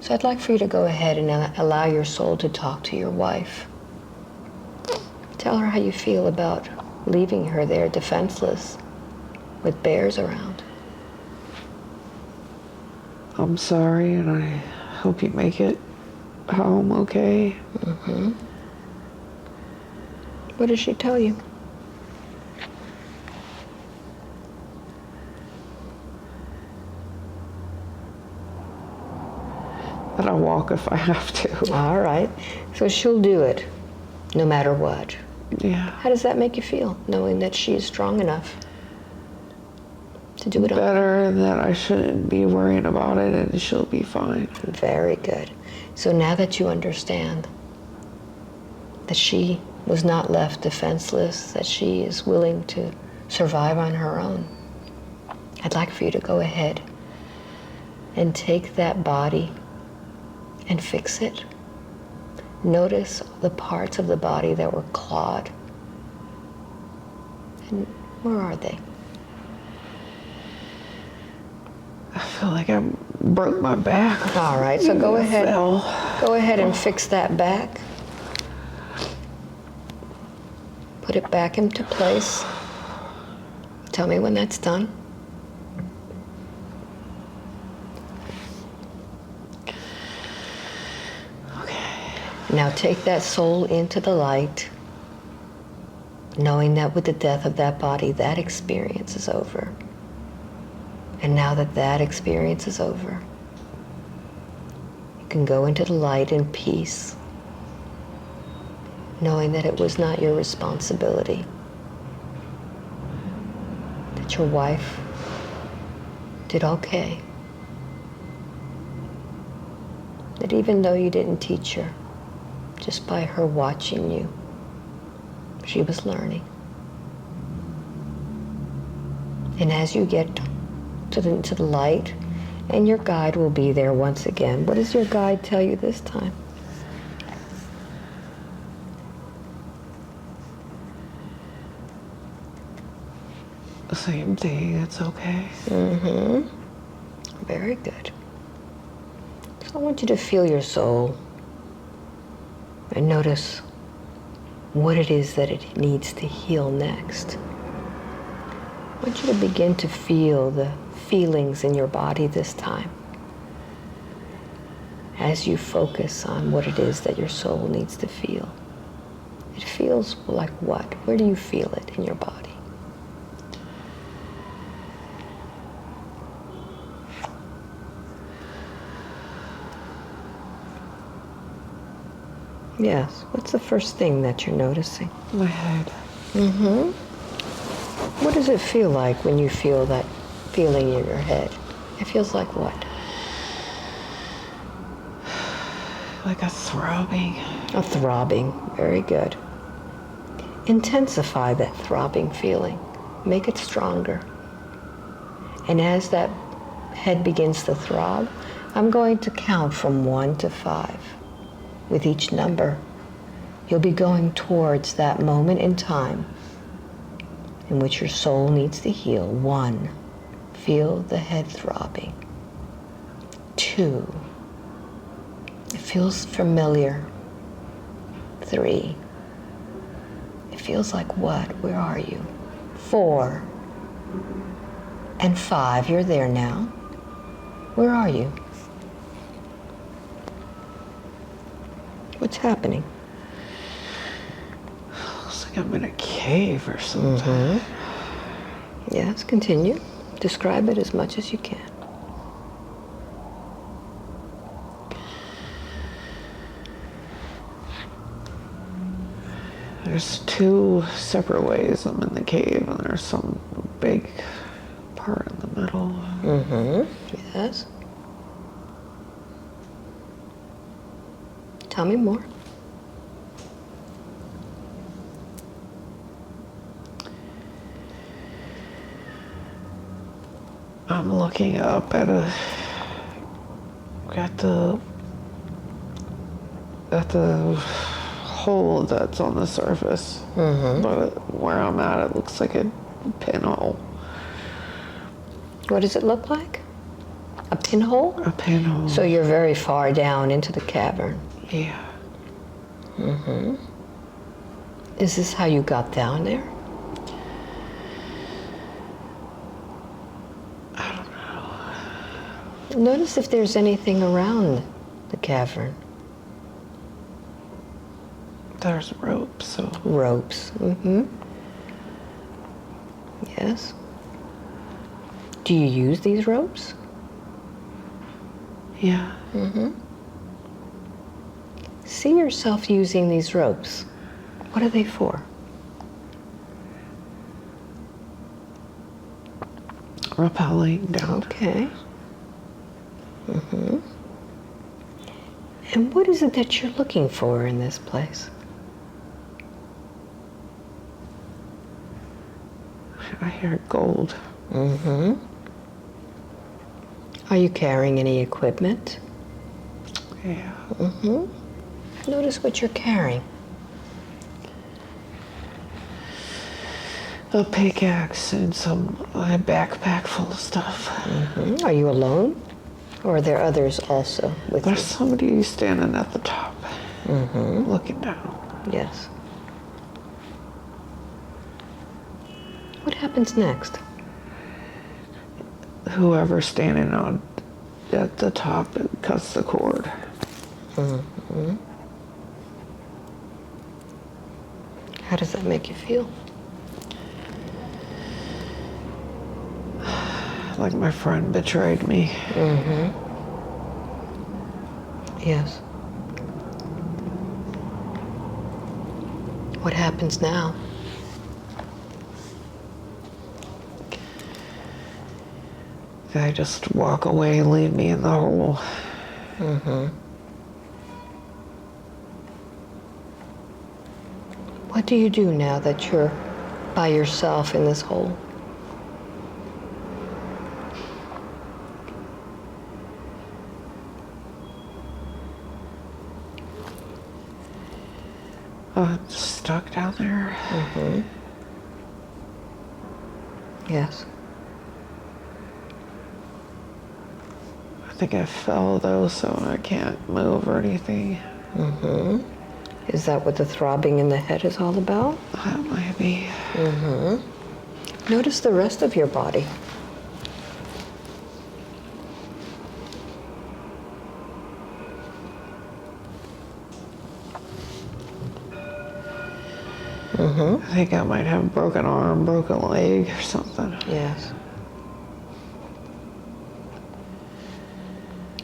Speaker 2: So I'd like for you to go ahead and allow your soul to talk to your wife. Tell her how you feel about leaving her there defenseless with bears around.
Speaker 1: I'm sorry, and I hope you make it home okay.
Speaker 2: What does she tell you?
Speaker 1: That I'll walk if I have to.
Speaker 2: All right. So she'll do it, no matter what.
Speaker 1: Yeah.
Speaker 2: How does that make you feel, knowing that she is strong enough to do it on?
Speaker 1: Better, and that I shouldn't be worrying about it, and she'll be fine.
Speaker 2: Very good. So now that you understand that she was not left defenseless, that she is willing to survive on her own, I'd like for you to go ahead and take that body and fix it. Notice the parts of the body that were clawed. And where are they?
Speaker 1: I feel like I'm broke my back.
Speaker 2: All right, so go ahead.
Speaker 1: Fell.
Speaker 2: Go ahead and fix that back. Put it back into place. Tell me when that's done.
Speaker 1: Okay.
Speaker 2: Now take that soul into the light, knowing that with the death of that body, that experience is over. And now that that experience is over, you can go into the light in peace, knowing that it was not your responsibility, that your wife did okay, that even though you didn't teach her, just by her watching you, she was learning. And as you get to the light, and your guide will be there once again. What does your guide tell you this time?
Speaker 1: Same thing, it's okay.
Speaker 2: Mm-hmm. Very good. So I want you to feel your soul and notice what it is that it needs to heal next. I want you to begin to feel the feelings in your body this time as you focus on what it is that your soul needs to feel. It feels like what? Where do you feel it in your body? Yes. What's the first thing that you're noticing?
Speaker 1: My head.
Speaker 2: Mm-hmm. What does it feel like when you feel that feeling in your head? It feels like what?
Speaker 1: Like a throbbing.
Speaker 2: A throbbing. Very good. Intensify that throbbing feeling. Make it stronger. And as that head begins to throb, I'm going to count from 1 to 5. With each number, you'll be going towards that moment in time in which your soul needs to heal. 1, feel the head throbbing. 2, it feels familiar. 3, it feels like what? Where are you? 4, and 5, you're there now. Where are you? What's happening?
Speaker 1: Looks like I'm in a cave or something.
Speaker 2: Mm-hmm. Yes, continue. Describe it as much as you can.
Speaker 1: There's 2 separate ways I'm in the cave, and there's some big part in the middle.
Speaker 2: Mm-hmm. Yes. Tell me more.
Speaker 1: I'm looking up at the hole that's on the surface.
Speaker 2: Mm-hmm.
Speaker 1: But where I'm at, it looks like a pinhole.
Speaker 2: What does it look like? A pinhole?
Speaker 1: A pinhole.
Speaker 2: So you're very far down into the cavern.
Speaker 1: Yeah.
Speaker 2: Mm-hmm. Is this how you got down there?
Speaker 1: I don't know.
Speaker 2: Notice if there's anything around the cavern.
Speaker 1: There's ropes, so.
Speaker 2: Ropes. Mm-hmm. Yes. Do you use these ropes?
Speaker 1: Yeah.
Speaker 2: Mm-hmm. See yourself using these ropes. What are they for?
Speaker 1: Rappelling down.
Speaker 2: Okay. Mm-hmm. And what is it that you're looking for in this place?
Speaker 1: I hear gold.
Speaker 2: Mm-hmm. Are you carrying any equipment?
Speaker 1: Yeah.
Speaker 2: Mm-hmm. Notice what you're carrying.
Speaker 1: A pickaxe and a backpack full of stuff.
Speaker 2: Mm-hmm. Are you alone? Or are there others also with
Speaker 1: There's
Speaker 2: you?
Speaker 1: somebody standing at the top, looking down.
Speaker 2: Yes. What happens next?
Speaker 1: Whoever's standing on at the top cuts the cord.
Speaker 2: How does that make you feel?
Speaker 1: Like my friend betrayed me.
Speaker 2: Yes. What happens now?
Speaker 1: They just walk away and leave me in the hole.
Speaker 2: What do you do now that you're by yourself in this hole?
Speaker 1: Just stuck down there.
Speaker 2: Yes.
Speaker 1: I think I fell though, so I can't move or anything.
Speaker 2: Is that what the throbbing in the head is all about?
Speaker 1: That might be.
Speaker 2: Notice the rest of your body.
Speaker 1: I think I might have a broken arm, broken leg or something.
Speaker 2: Yes.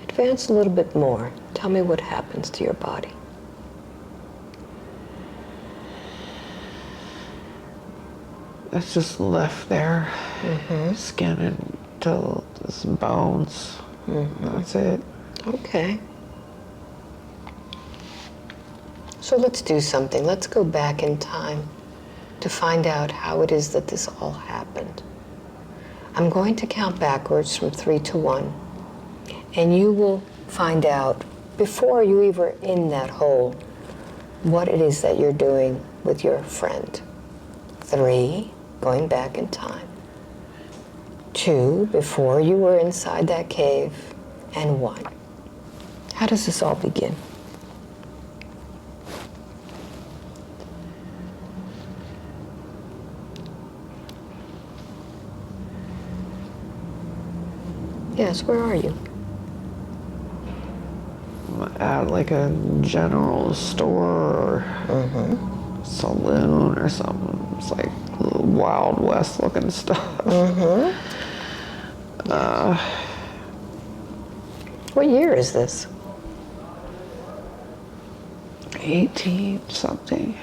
Speaker 2: Advance a little bit more. Tell me what happens to your body.
Speaker 1: It's just left there, skin until it's bones. That's it.
Speaker 2: Okay. So let's do something. Let's go back in time to find out how it is that this all happened. I'm going to count backwards from 3 to 1, and you will find out, before you even are in that hole, what it is that you're doing with your friend. 3, going back in time. 2, before you were inside that cave, and 1. How does this all begin? Yes, where are you?
Speaker 1: At like a general store or saloon or something. It's like Wild West looking stuff.
Speaker 2: What year is this?
Speaker 1: 18 something.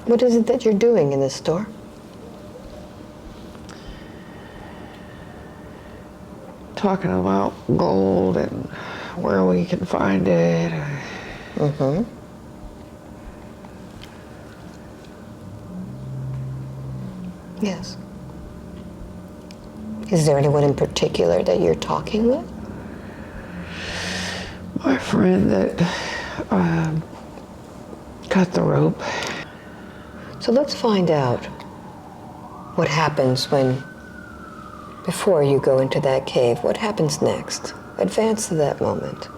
Speaker 2: What is it that you're doing in this store?
Speaker 1: Talking about gold and where we can find it.
Speaker 2: Yes. Is there anyone in particular that you're talking with?
Speaker 1: My friend that cut the rope.
Speaker 2: So let's find out what happens before you go into that cave. What happens next? Advance to that moment.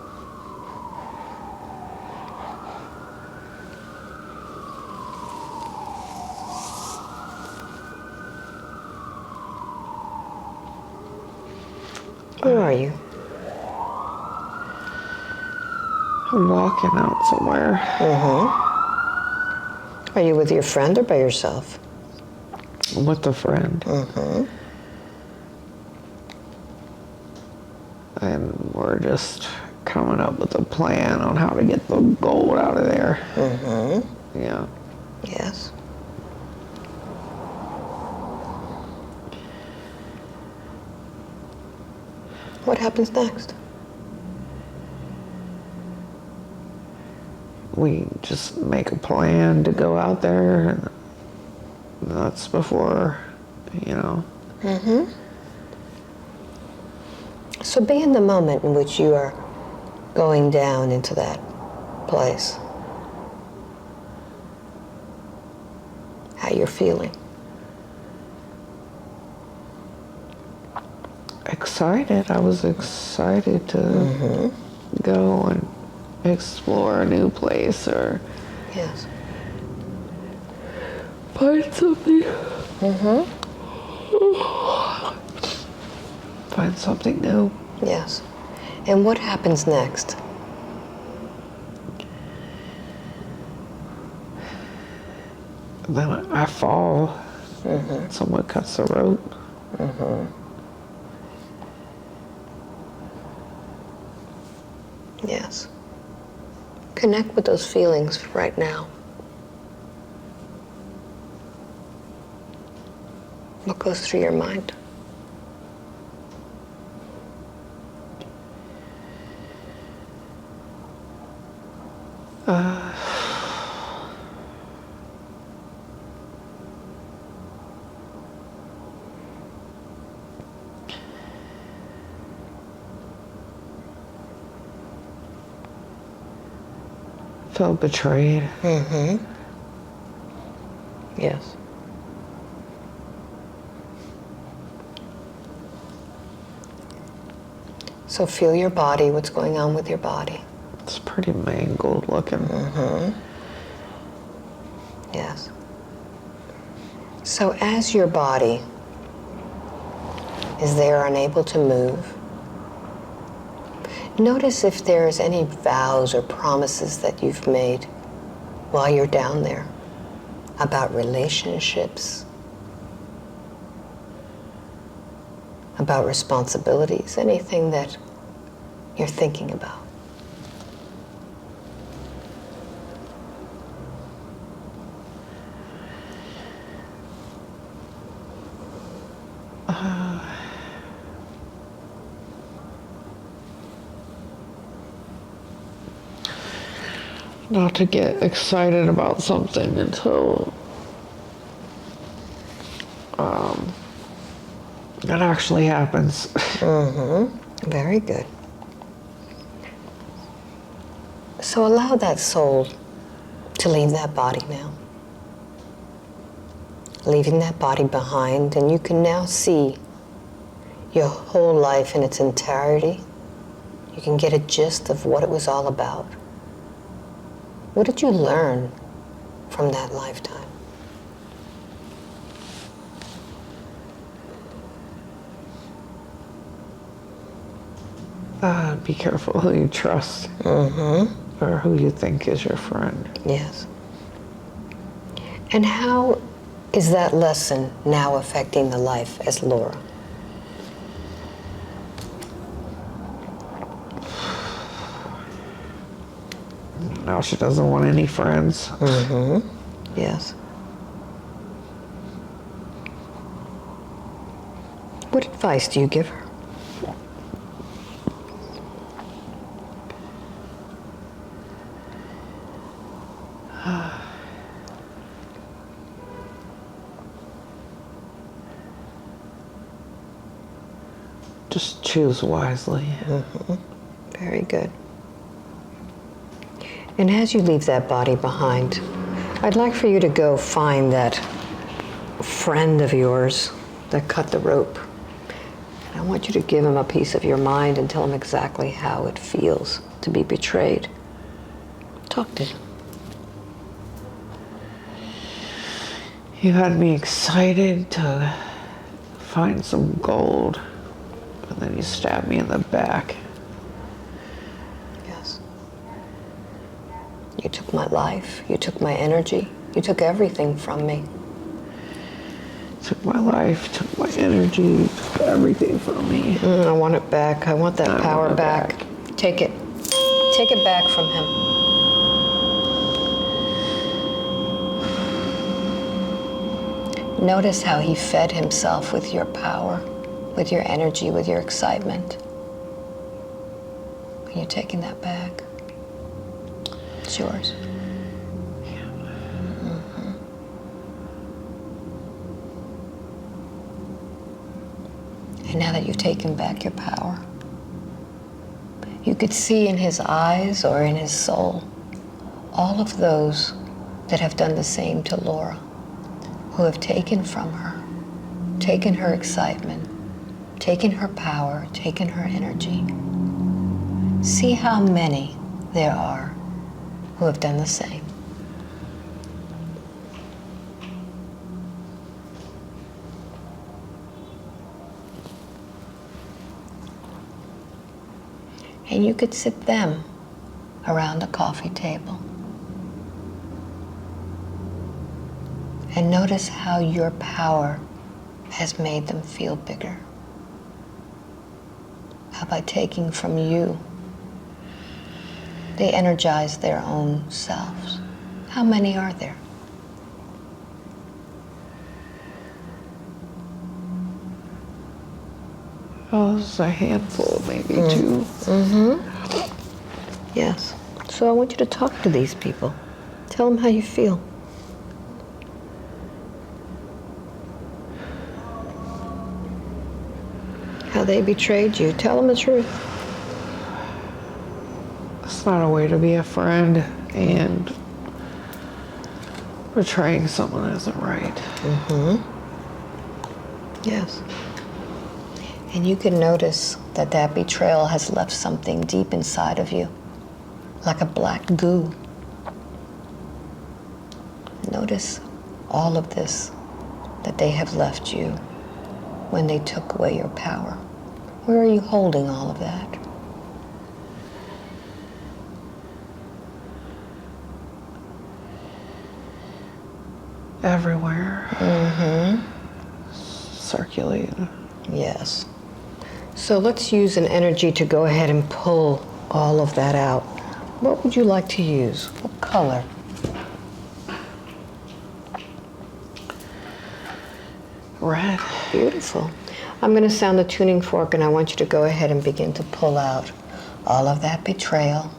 Speaker 2: Where are you?
Speaker 1: I'm walking out somewhere.
Speaker 2: Are you with your friend or by yourself?
Speaker 1: I'm with a friend. And we're just coming up with a plan on how to get the gold out of there. Yeah.
Speaker 2: Yes. What happens next?
Speaker 1: We just make a plan to go out there, and that's before, you know.
Speaker 2: So be in the moment in which you are going down into that place. how you're feeling.
Speaker 1: Excited. I was excited to go and explore a new place or
Speaker 2: Yes.
Speaker 1: find something. Find something new.
Speaker 2: Yes. And what happens next?
Speaker 1: Then I fall. Someone cuts the rope.
Speaker 2: Yes. Connect with those feelings right now. What goes through your mind?
Speaker 1: Felt betrayed.
Speaker 2: Yes. So feel your body, what's going on with your body.
Speaker 1: It's pretty mangled looking.
Speaker 2: Yes. So as your body is there unable to move, notice if there's any vows or promises that you've made while you're down there about relationships, about responsibilities, anything that you're thinking about.
Speaker 1: Not to get excited about something until it actually happens.
Speaker 2: Very good. So allow that soul to leave that body now. Leaving that body behind, and you can now see your whole life in its entirety. You can get a gist of what it was all about. What did you learn from that lifetime?
Speaker 1: Be careful who you trust or who you think is your friend.
Speaker 2: Yes. And how is that lesson now affecting the life as Laura?
Speaker 1: Now she doesn't want any friends.
Speaker 2: Yes. What advice do you give her?
Speaker 1: Just choose wisely.
Speaker 2: Very good. And as you leave that body behind, I'd like for you to go find that friend of yours that cut the rope. I want you to give him a piece of your mind and tell him exactly how it feels to be betrayed. Talk to him.
Speaker 1: You had me excited to find some gold, and then you stabbed me in the back.
Speaker 2: Yes. You took my life, you took my energy, you took everything from me.
Speaker 1: Took my life, took my energy, took everything from me.
Speaker 2: I want it back. I want that
Speaker 1: I
Speaker 2: power
Speaker 1: want it
Speaker 2: back. Take it. Take it back from him. Notice how he fed himself with your power, with your energy, with your excitement. Are you taking that back? It's yours. And now that you've taken back your power, you could see in his eyes or in his soul all of those that have done the same to Laura. who have taken from her, taken her excitement, taken her power, taken her energy. See how many there are who have done the same. And you could sit them around a coffee table and notice how your power has made them feel bigger. How by taking from you, they energize their own selves. How many are there?
Speaker 1: Oh, it's a handful, maybe two.
Speaker 2: Yes. So I want you to talk to these people. Tell them how you feel. How they betrayed you. Tell them the truth.
Speaker 1: It's not a way to be a friend, and betraying someone isn't right.
Speaker 2: Yes. And you can notice that that betrayal has left something deep inside of you, like a black goo. Notice all of this that they have left you when they took away your power. Where are you holding all of that?
Speaker 1: Everywhere. Circulating.
Speaker 2: Yes. So let's use an energy to go ahead and pull all of that out. What would you like to use? What color?
Speaker 1: Red.
Speaker 2: Beautiful. I'm going to sound the tuning fork, and I want you to go ahead and begin to pull out all of that betrayal,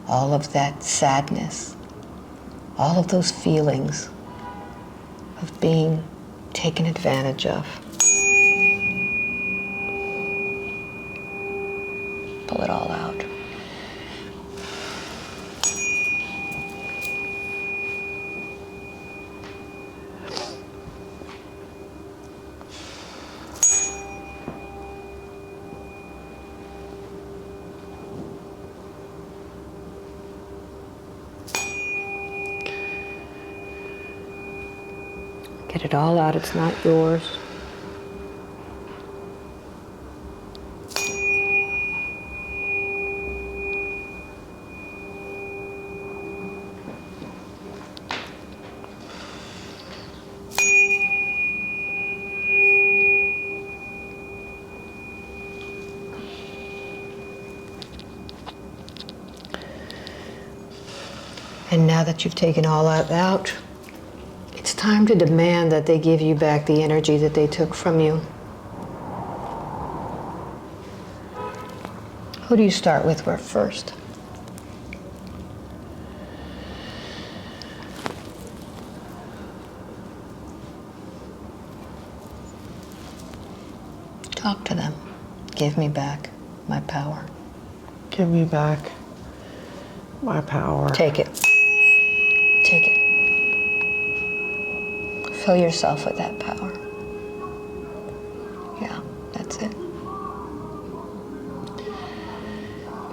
Speaker 2: all of that sadness, all of those feelings of being taken advantage of. Pull it all out. Get it all out, it's not yours. And now that you've taken all that out, it's time to demand that they give you back the energy that they took from you. Who do you start with first? Talk to them. Give me back my power.
Speaker 1: Give me back my power.
Speaker 2: Take it. Take it. Fill yourself with that power. Yeah, that's it.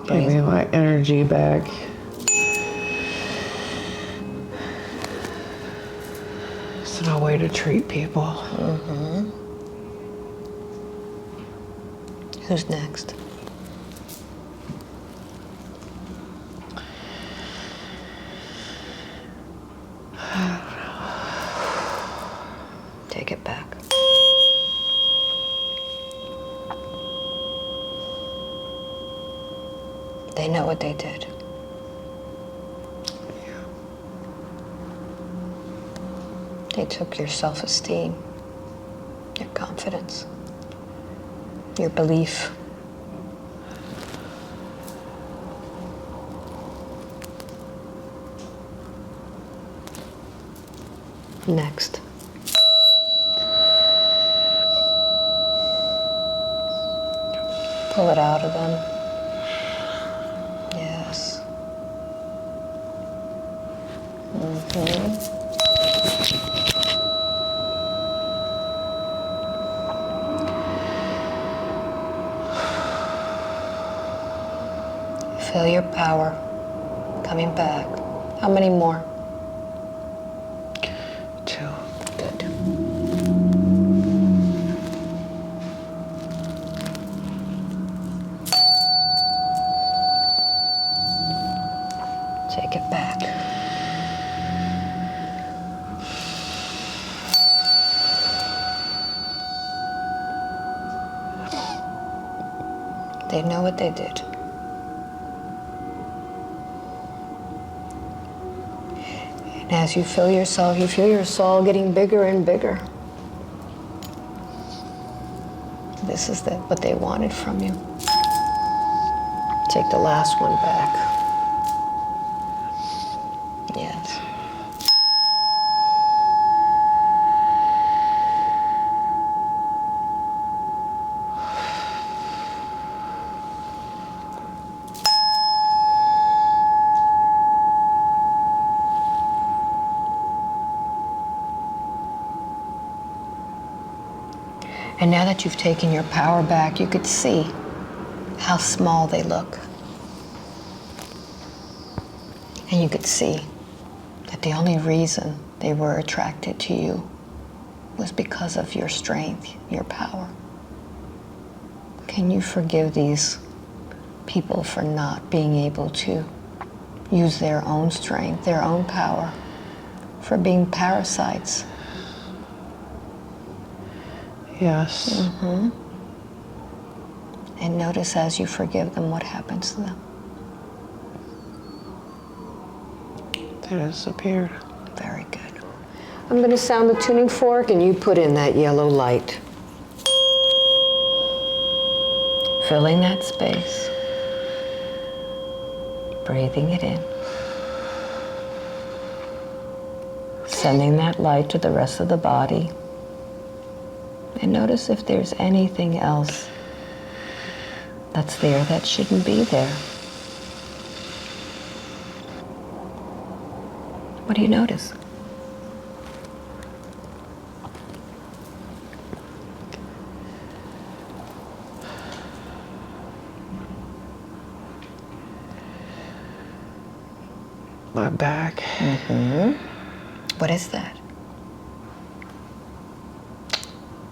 Speaker 1: Give me my energy back. It's no way to treat people.
Speaker 2: Who's next? Take it back. They know what they did.
Speaker 1: Yeah.
Speaker 2: They took your self-esteem, your confidence, your belief. Next. Pull it out of them. Yes. Feel your power coming back. How many more?
Speaker 1: 2.
Speaker 2: Good. Take it back. They know what they did. And as you feel yourself, you feel your soul getting bigger and bigger. This is what they wanted from you. Take the last one back. Yes. And now that you've taken your power back, you could see how small they look. And you could see that the only reason they were attracted to you was because of your strength, your power. Can you forgive these people for not being able to use their own strength, their own power, for being parasites?
Speaker 1: Yes.
Speaker 2: Mm-hmm. And notice as you forgive them, what happens to them.
Speaker 1: They disappeared.
Speaker 2: Very good. I'm going to sound the tuning fork and you put in that yellow light. Filling that space. Breathing it in. Sending that light to the rest of the body. And notice if there's anything else that's there that shouldn't be there. What do you notice?
Speaker 1: My back.
Speaker 2: Mm-hmm. What is that?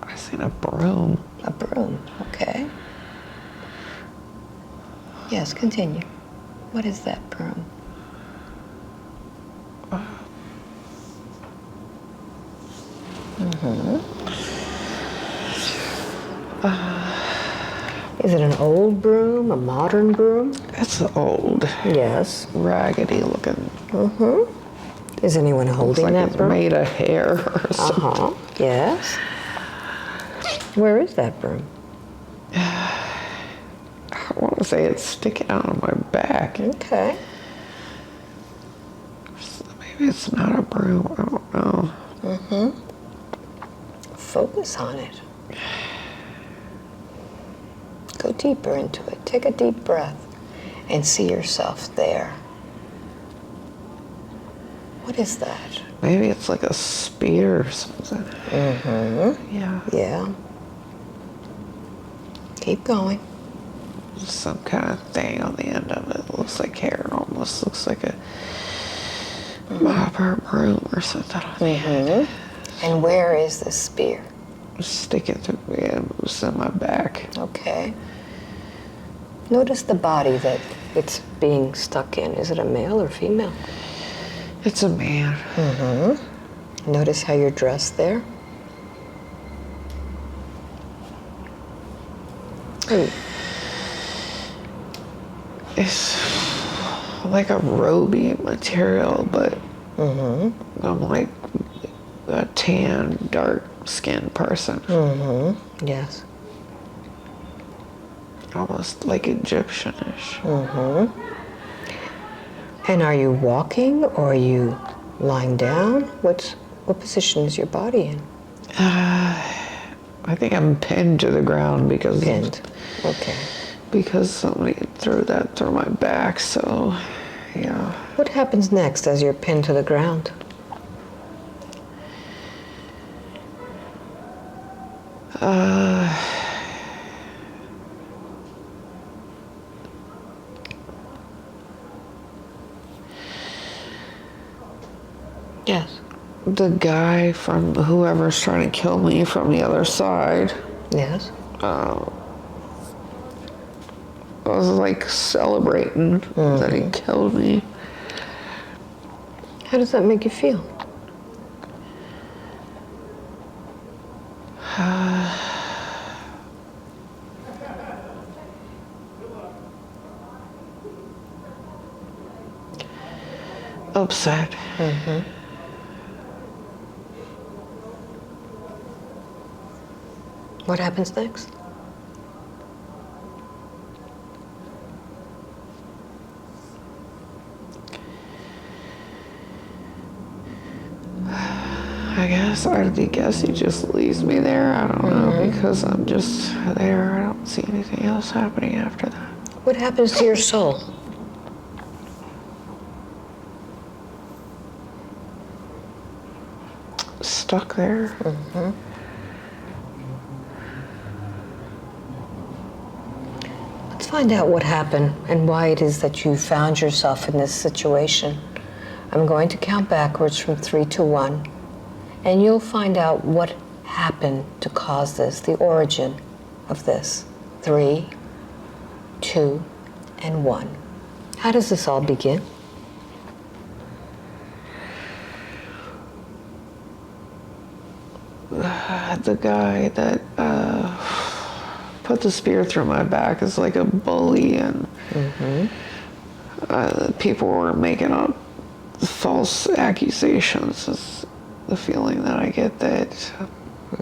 Speaker 1: I seen a broom.
Speaker 2: A broom, okay. Yes, continue. What is that broom? Mm-hmm. Is it an old broom, a modern broom?
Speaker 1: It's old.
Speaker 2: Yes.
Speaker 1: Raggedy looking.
Speaker 2: Mm-hmm. Is anyone holding
Speaker 1: Looks like
Speaker 2: that
Speaker 1: it's
Speaker 2: broom?
Speaker 1: made of hair or something.
Speaker 2: Uh-huh, yes. Where is that broom?
Speaker 1: I want to say it's sticking out of my back.
Speaker 2: Okay.
Speaker 1: Maybe it's not a broom. I don't know.
Speaker 2: Mm-hmm. Focus on it. Go deeper into it. Take a deep breath and see yourself there. What is that?
Speaker 1: Maybe it's like a spear or something.
Speaker 2: Mm-hmm.
Speaker 1: Yeah.
Speaker 2: Yeah. Keep going.
Speaker 1: Some kind of thing on the end of it. It looks like hair. It almost looks like a mop or broom or something on the end.
Speaker 2: And where is the spear?
Speaker 1: Sticking through me and it's in my back.
Speaker 2: Okay. Notice the body that it's being stuck in. Is it a male or female?
Speaker 1: It's a man.
Speaker 2: Mm-hmm. Notice how you're dressed there. Ooh.
Speaker 1: It's like a roby material, but I'm like a tan, dark-skinned person.
Speaker 2: Mm-hmm. Yes.
Speaker 1: Almost like Egyptian-ish.
Speaker 2: Mm-hmm. And are you walking or are you lying down? What position is your body in?
Speaker 1: I think I'm pinned to the ground because
Speaker 2: Pinned. Okay.
Speaker 1: because somebody threw that through my back. So, yeah.
Speaker 2: What happens next as you're pinned to the ground? Yes.
Speaker 1: The guy from whoever's trying to kill me from the other side,
Speaker 2: Yes.
Speaker 1: I was like celebrating that he killed me.
Speaker 2: How does that make you feel?
Speaker 1: Upset.
Speaker 2: What happens next?
Speaker 1: I guess he just leaves me there. I don't know, because I'm just there. I don't see anything else happening after that.
Speaker 2: What happens to your soul?
Speaker 1: Stuck there.
Speaker 2: Let's find out what happened and why it is that you found yourself in this situation. I'm going to count backwards from 3 to 1, and you'll find out what happened to cause this, the origin of this. 3, 2, and 1. How does this all begin?
Speaker 1: The guy that put the spear through my back is like a bully, and people were making up false accusations. Is the feeling that I get that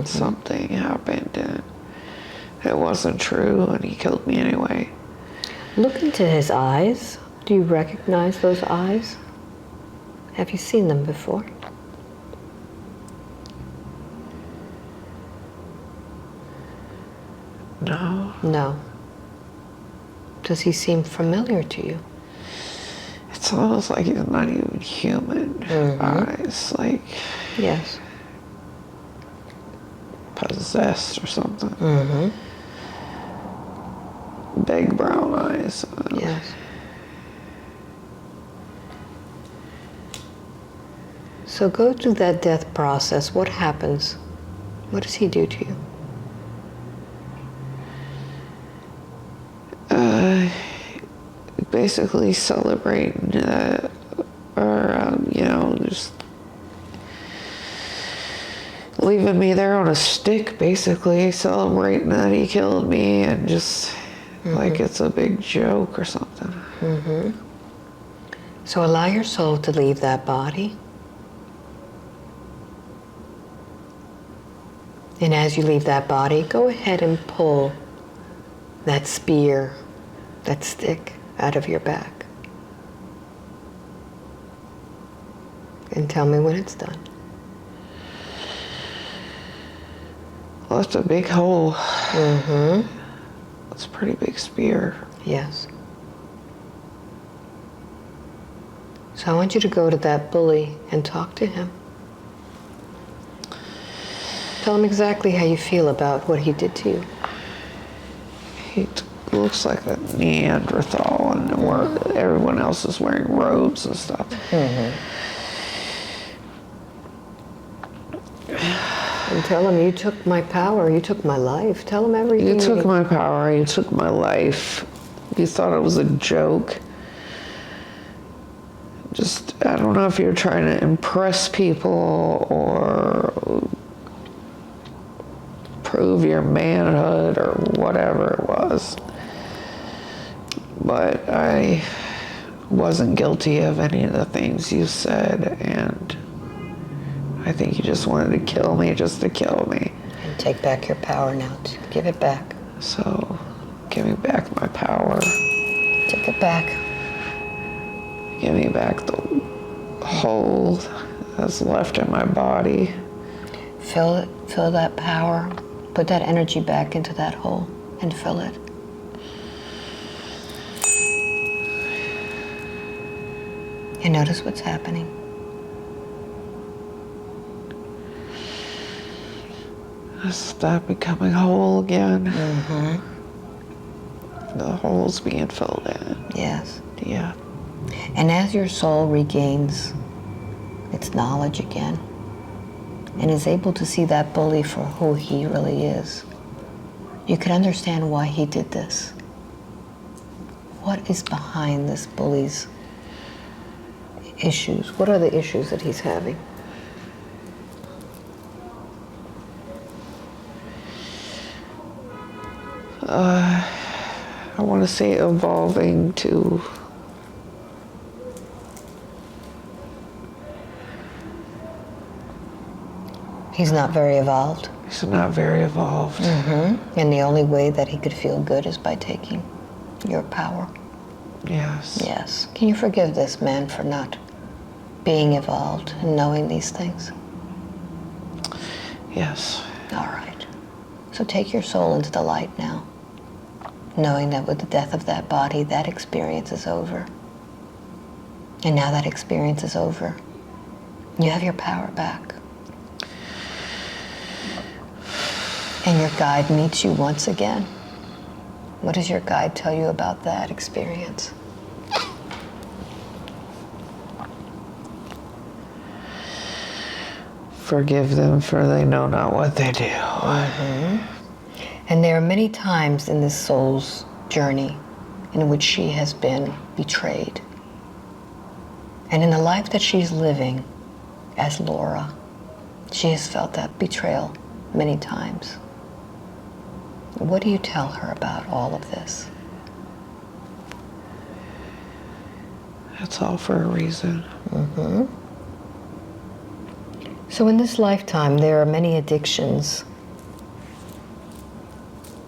Speaker 1: something happened and it wasn't true, and he killed me anyway.
Speaker 2: Look into his eyes. Do you recognize those eyes? Have you seen them before?
Speaker 1: No.
Speaker 2: No. Does he seem familiar to you?
Speaker 1: It's almost like he's not even human eyes, like
Speaker 2: Yes.
Speaker 1: possessed or something. Big brown eyes.
Speaker 2: Yes. So go through that death process. What happens? What does he do to you?
Speaker 1: Basically celebrating, just leaving me there on a stick, basically celebrating that he killed me, and just like it's a big joke or something.
Speaker 2: So allow your soul to leave that body. And as you leave that body, go ahead and pull that spear, that stick, out of your back. And tell me when it's done.
Speaker 1: Well, that's a big hole. That's a pretty big spear.
Speaker 2: Yes. So I want you to go to that bully and talk to him. Tell him exactly how you feel about what he did to you.
Speaker 1: He looks like a Neanderthal, and everyone else is wearing robes and stuff.
Speaker 2: And tell him, you took my power, you took my life. Tell him everything.
Speaker 1: You took my power, you took my life. You thought it was a joke. Just, I don't know if you're trying to impress people or prove your manhood or whatever it was. But I wasn't guilty of any of the things you said, and I think you just wanted to kill me just to kill me.
Speaker 2: And take back your power now. Give it back.
Speaker 1: So, give me back my power.
Speaker 2: Take it back.
Speaker 1: Give me back the hole that's left in my body.
Speaker 2: Fill it, fill that power. Put that energy back into that hole and fill it. And notice what's happening.
Speaker 1: Stop becoming whole again. The hole's being filled in.
Speaker 2: Yes.
Speaker 1: Yeah.
Speaker 2: And as your soul regains its knowledge again, and is able to see that bully for who he really is, you can understand why he did this. What is behind this bully's issues? What are the issues that he's having?
Speaker 1: I want to say evolving to
Speaker 2: He's not very evolved.
Speaker 1: he's not very evolved.
Speaker 2: And the only way that he could feel good is by taking your power.
Speaker 1: Yes.
Speaker 2: Yes. Can you forgive this man for not being evolved and knowing these things?
Speaker 1: Yes.
Speaker 2: All right. So take your soul into the light now, knowing that with the death of that body, that experience is over. And now that experience is over, you have your power back. And your guide meets you once again. What does your guide tell you about that experience?
Speaker 1: Forgive them, for they know not what they do.
Speaker 2: And there are many times in this soul's journey in which she has been betrayed. And in the life that she's living as Laura, she has felt that betrayal many times. What do you tell her about all of this?
Speaker 1: That's all for a reason.
Speaker 2: So in this lifetime, there are many addictions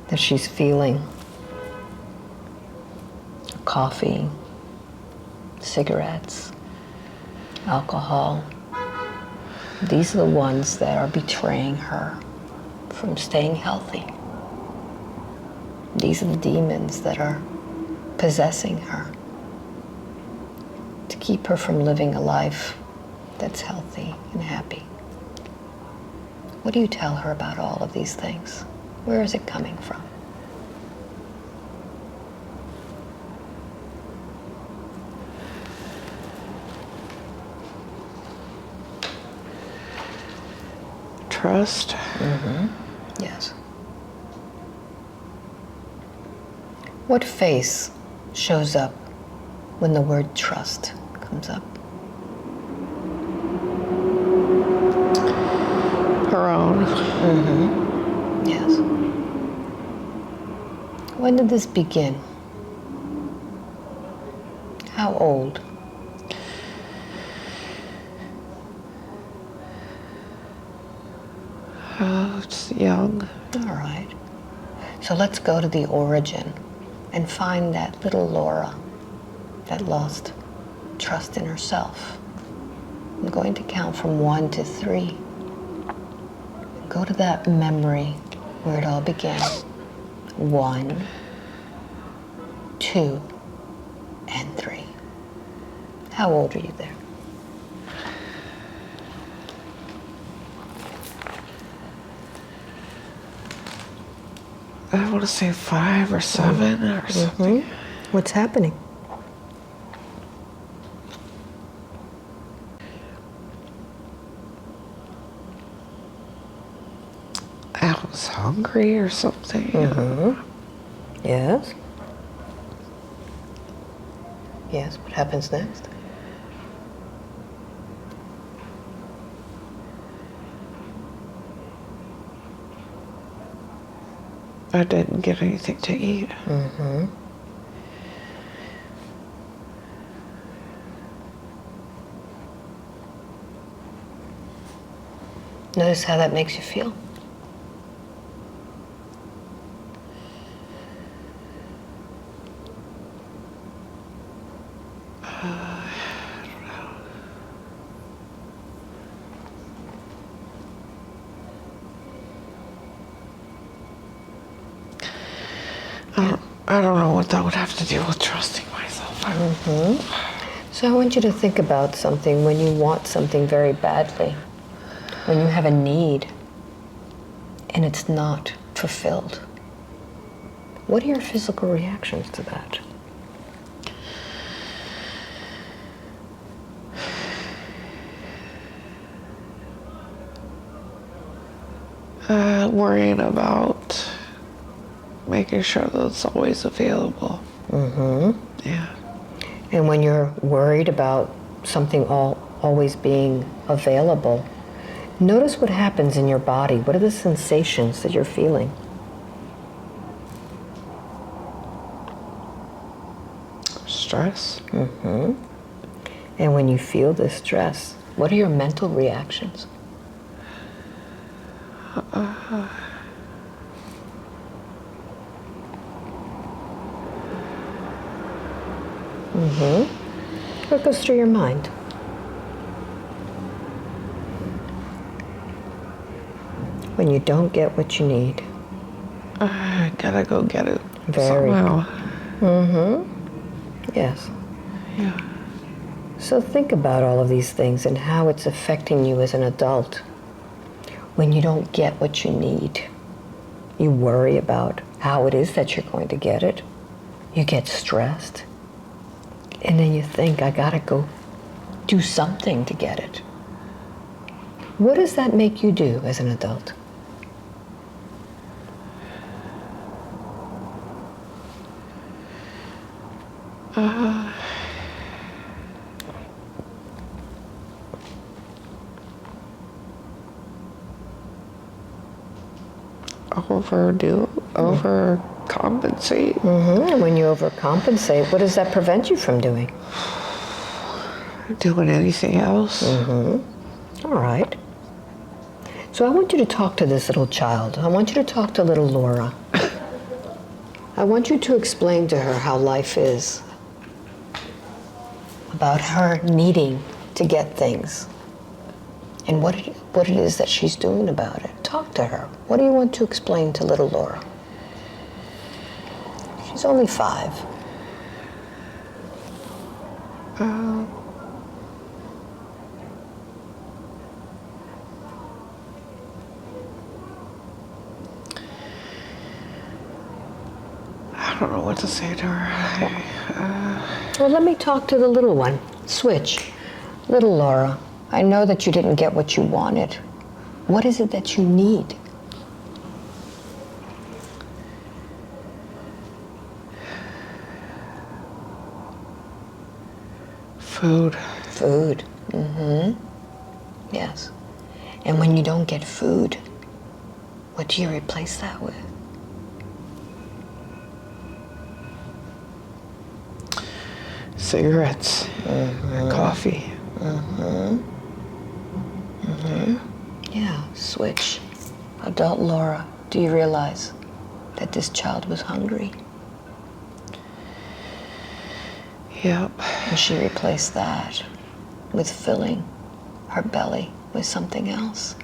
Speaker 2: that she's feeling. Coffee, cigarettes, alcohol. These are the ones that are betraying her from staying healthy. These are the demons that are possessing her to keep her from living a life that's healthy and happy. What do you tell her about all of these things? Where is it coming from?
Speaker 1: Trust.
Speaker 2: Yes. What face shows up when the word trust comes up?
Speaker 1: Her own.
Speaker 2: Yes. When did this begin? How old?
Speaker 1: It's young.
Speaker 2: All right. So let's go to the origin and find that little Laura that lost trust in herself. I'm going to count from 1 to 3. Go to that memory where it all began. 1, 2, and 3. How old are you there?
Speaker 1: I want to say 5 or 7 or something.
Speaker 2: What's happening?
Speaker 1: I was hungry or something.
Speaker 2: Yes. Yes, what happens next?
Speaker 1: I didn't get anything to eat.
Speaker 2: Notice how that makes you feel.
Speaker 1: I don't know what that would have to do with trusting myself.
Speaker 2: So I want you to think about something when you want something very badly, when you have a need and it's not fulfilled. What are your physical reactions to that?
Speaker 1: Worrying about making sure that it's always available. Yeah.
Speaker 2: And when you're worried about something always being available, notice what happens in your body. What are the sensations that you're feeling?
Speaker 1: Stress.
Speaker 2: And when you feel this stress, what are your mental reactions? What goes through your mind? When you don't get what you need.
Speaker 1: I gotta go get it
Speaker 2: Very.
Speaker 1: somehow.
Speaker 2: Yes.
Speaker 1: Yeah.
Speaker 2: So think about all of these things and how it's affecting you as an adult. When you don't get what you need, you worry about how it is that you're going to get it. You get stressed. And then you think, I gotta go do something to get it. What does that make you do as an adult?
Speaker 1: Overcompensate.
Speaker 2: And when you overcompensate, what does that prevent you from doing?
Speaker 1: Doing anything else.
Speaker 2: All right. So I want you to talk to this little child. I want you to talk to little Laura. I want you to explain to her how life is, about her needing to get things, and what it is that she's doing about it. Talk to her. What do you want to explain to little Laura? She's only 5.
Speaker 1: I don't know what to say to her.
Speaker 2: Well, let me talk to the little one. Switch. Little Laura, I know that you didn't get what you wanted. What is it that you need?
Speaker 1: Food.
Speaker 2: Food. Yes. And when you don't get food, what do you replace that with?
Speaker 1: Cigarettes. And coffee.
Speaker 2: Yeah, switch. Adult Laura, do you realize that this child was hungry?
Speaker 1: Yep.
Speaker 2: And she replaced that with filling her belly with something else,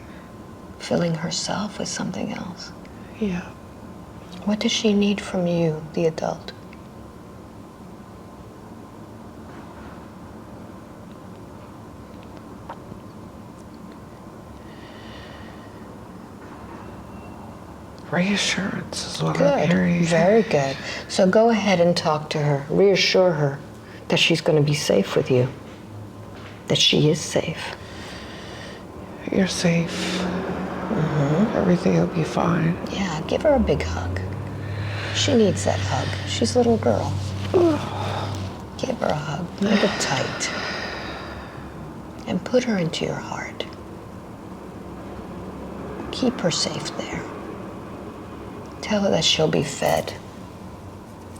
Speaker 2: filling herself with something else.
Speaker 1: Yeah.
Speaker 2: What does she need from you, the adult?
Speaker 1: Reassurance is what I'm
Speaker 2: Good,
Speaker 1: hearing.
Speaker 2: very good. So go ahead and talk to her. Reassure her that she's going to be safe with you, that she is safe.
Speaker 1: You're safe. Everything will be fine.
Speaker 2: Yeah, give her a big hug. She needs that hug. She's a little girl. Give her a hug, hold it tight, and put her into your heart. Keep her safe there. Tell her that she'll be fed.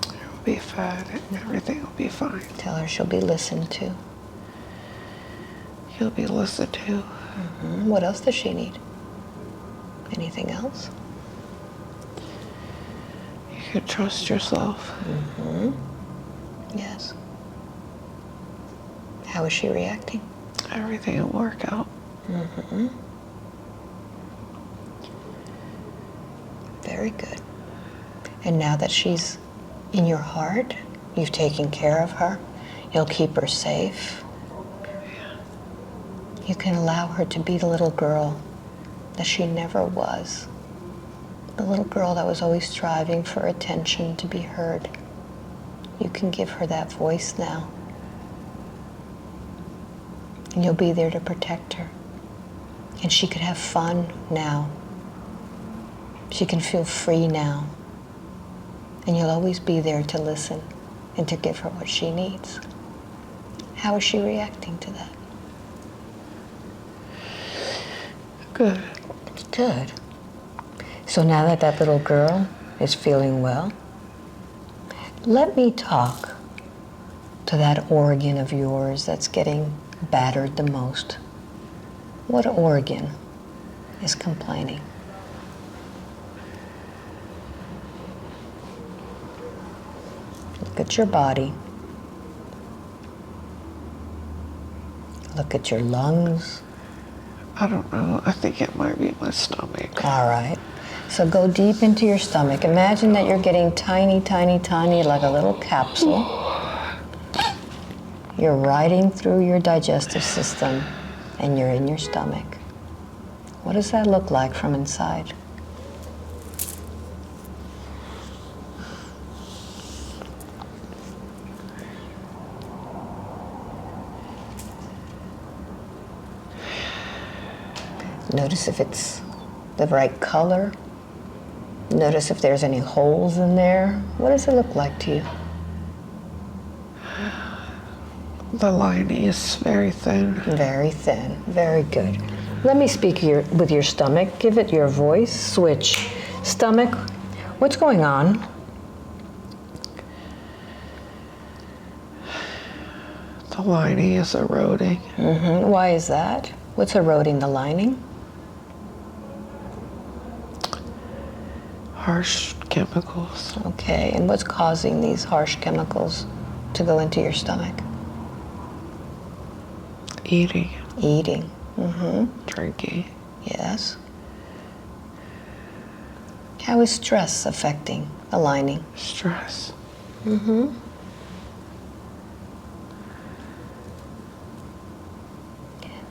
Speaker 1: You'll be fed. Everything will be fine.
Speaker 2: Tell her she'll be listened to.
Speaker 1: You'll be listened to.
Speaker 2: What else does she need? Anything else?
Speaker 1: You can trust yourself.
Speaker 2: Yes. How is she reacting?
Speaker 1: Everything will work out.
Speaker 2: Very good. And now that she's in your heart, you've taken care of her, you'll keep her safe. You can allow her to be the little girl that she never was. The little girl that was always striving for attention, to be heard. You can give her that voice now. And you'll be there to protect her. And she could have fun now She can feel free now. And you'll always be there to listen and to give her what she needs. How is she reacting to that?
Speaker 1: Good.
Speaker 2: Good. So now that that little girl is feeling well, let me talk to that organ of yours that's getting battered the most. What organ is complaining? Look at your body. Look at your lungs.
Speaker 1: I don't know. I think it might be my stomach.
Speaker 2: All right. So go deep into your stomach. Imagine that you're getting tiny, tiny, tiny, like a little capsule. You're riding through your digestive system and you're in your stomach. What does that look like from inside? Notice if it's the right color. Notice if there's any holes in there. What does it look like to you?
Speaker 1: The lining is very thin.
Speaker 2: Very thin. Very good. Let me speak with your stomach. Give it your voice. Switch. Stomach, what's going on?
Speaker 1: The lining is eroding.
Speaker 2: Mm-hmm. Why is that? What's eroding the lining?
Speaker 1: Harsh chemicals.
Speaker 2: Okay, and what's causing these harsh chemicals to go into your stomach?
Speaker 1: Eating.
Speaker 2: Eating. Mm-hmm.
Speaker 1: Drinking.
Speaker 2: Yes. How is stress affecting the lining?
Speaker 1: Stress.
Speaker 2: Mm-hmm.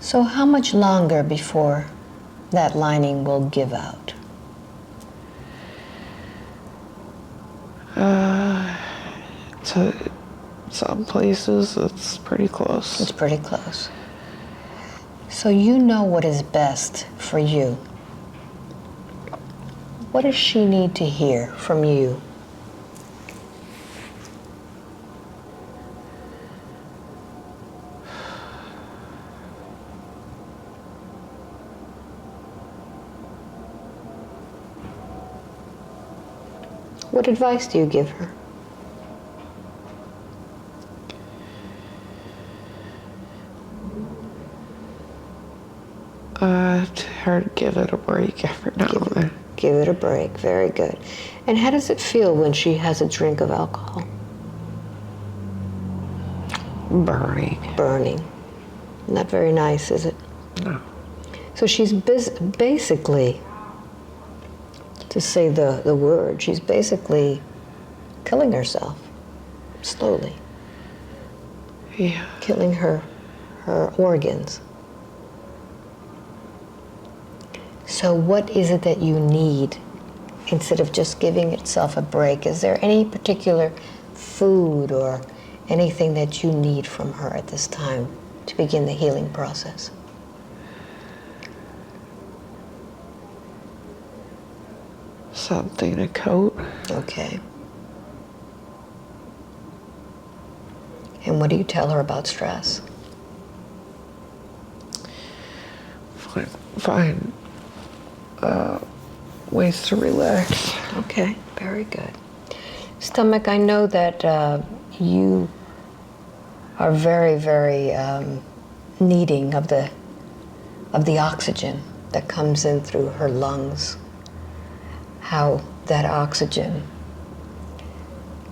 Speaker 2: So how much longer before that lining will give out?
Speaker 1: To some places, it's pretty close.
Speaker 2: It's pretty close. So you know what is best for you. What does she need to hear from you? What advice do you give her?
Speaker 1: To her, give it a break every now and then.
Speaker 2: Give it a break. Very good. And how does it feel when she has a drink of alcohol?
Speaker 1: Burning.
Speaker 2: Burning. Not very nice, is it?
Speaker 1: No.
Speaker 2: So she's basically, to say the word, she's basically killing herself slowly.
Speaker 1: Yeah.
Speaker 2: Killing her organs. So what is it that you need instead of just giving itself a break? Is there any particular food or anything that you need from her at this time to begin the healing process?
Speaker 1: Something to coat.
Speaker 2: Okay. And what do you tell her about stress?
Speaker 1: Find ways to relax.
Speaker 2: Okay, very good. Stomach, I know that you are very, very needing of the oxygen that comes in through her lungs. How that oxygen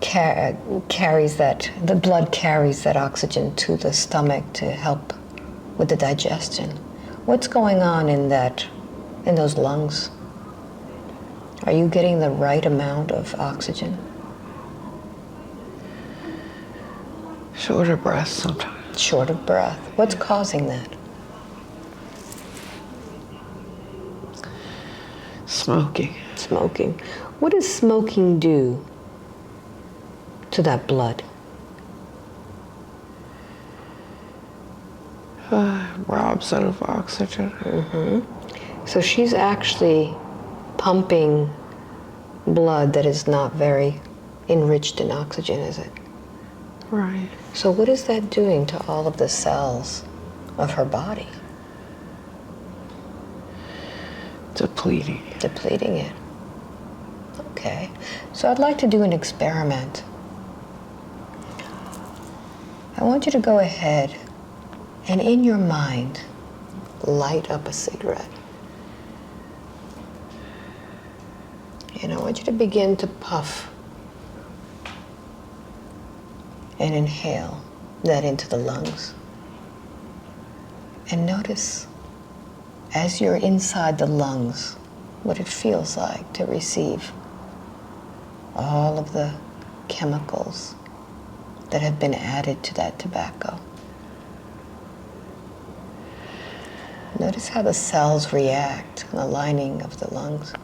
Speaker 2: carries that, the blood carries that oxygen to the stomach to help with the digestion. What's going on in those lungs? Are you getting the right amount of oxygen?
Speaker 1: Short of breath sometimes.
Speaker 2: Short of breath. What's causing that?
Speaker 1: Smoking.
Speaker 2: Smoking. What does smoking do to that blood?
Speaker 1: Robs it of oxygen.
Speaker 2: Mm-hmm. So she's actually pumping blood that is not very enriched in oxygen, is it?
Speaker 1: Right.
Speaker 2: So what is that doing to all of the cells of her body?
Speaker 1: Depleting.
Speaker 2: Depleting it. Okay. So I'd like to do an experiment. I want you to go ahead and in your mind, light up a cigarette. And I want you to begin to puff and inhale that into the lungs. And notice as you're inside the lungs, what it feels like to receive all of the chemicals that have been added to that tobacco. Notice how the cells react in the lining of the lungs.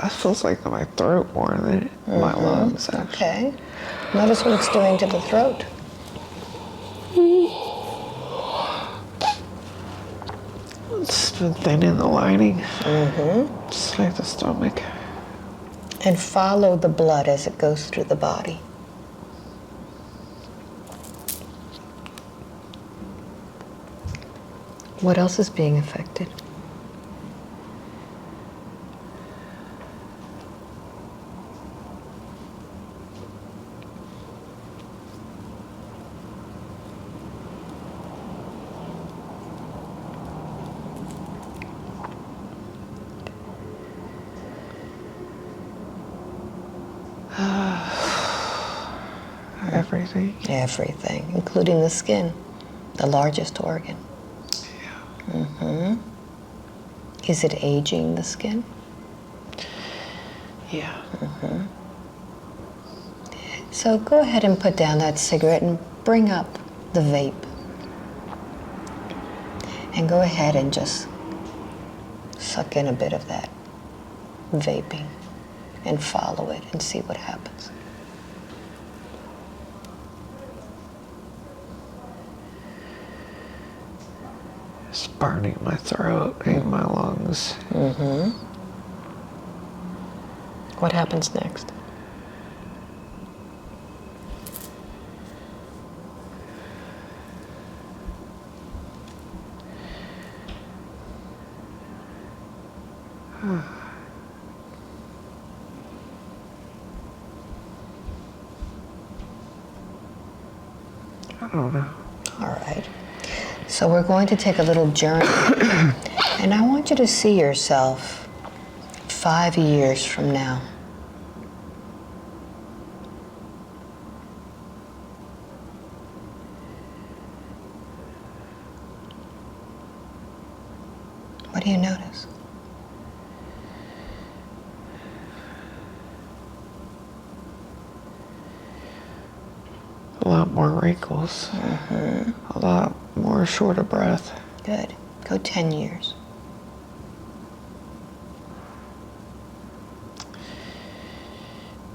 Speaker 1: It feels like in my throat more than my lungs, actually.
Speaker 2: Okay. Notice what it's doing to the throat.
Speaker 1: It's been thinning the lining. Just like the stomach.
Speaker 2: And follow the blood as it goes through the body. What else is being affected?
Speaker 1: Everything.
Speaker 2: Everything, including the skin, the largest organ.
Speaker 1: Yeah.
Speaker 2: Is it aging the skin?
Speaker 1: Yeah.
Speaker 2: So go ahead and put down that cigarette and bring up the vape. And go ahead and just suck in a bit of that vaping and follow it and see what happens.
Speaker 1: It's burning my throat and my lungs.
Speaker 2: What happens next?
Speaker 1: I don't know.
Speaker 2: All right. So we're going to take a little journey. And I want you to see yourself 5 years from now. What do you notice?
Speaker 1: A lot more wrinkles. A lot more short of breath.
Speaker 2: Good. Go 10 years.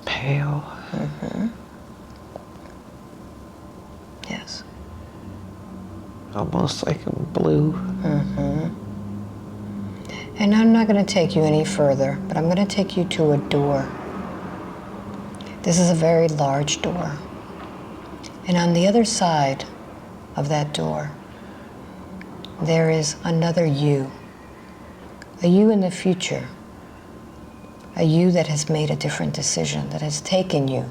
Speaker 1: Pale.
Speaker 2: Yes.
Speaker 1: Almost like blue.
Speaker 2: And I'm not going to take you any further, but I'm going to take you to a door. This is a very large door. And on the other side of that door, there is another you. A you in the future. A you that has made a different decision, that has taken you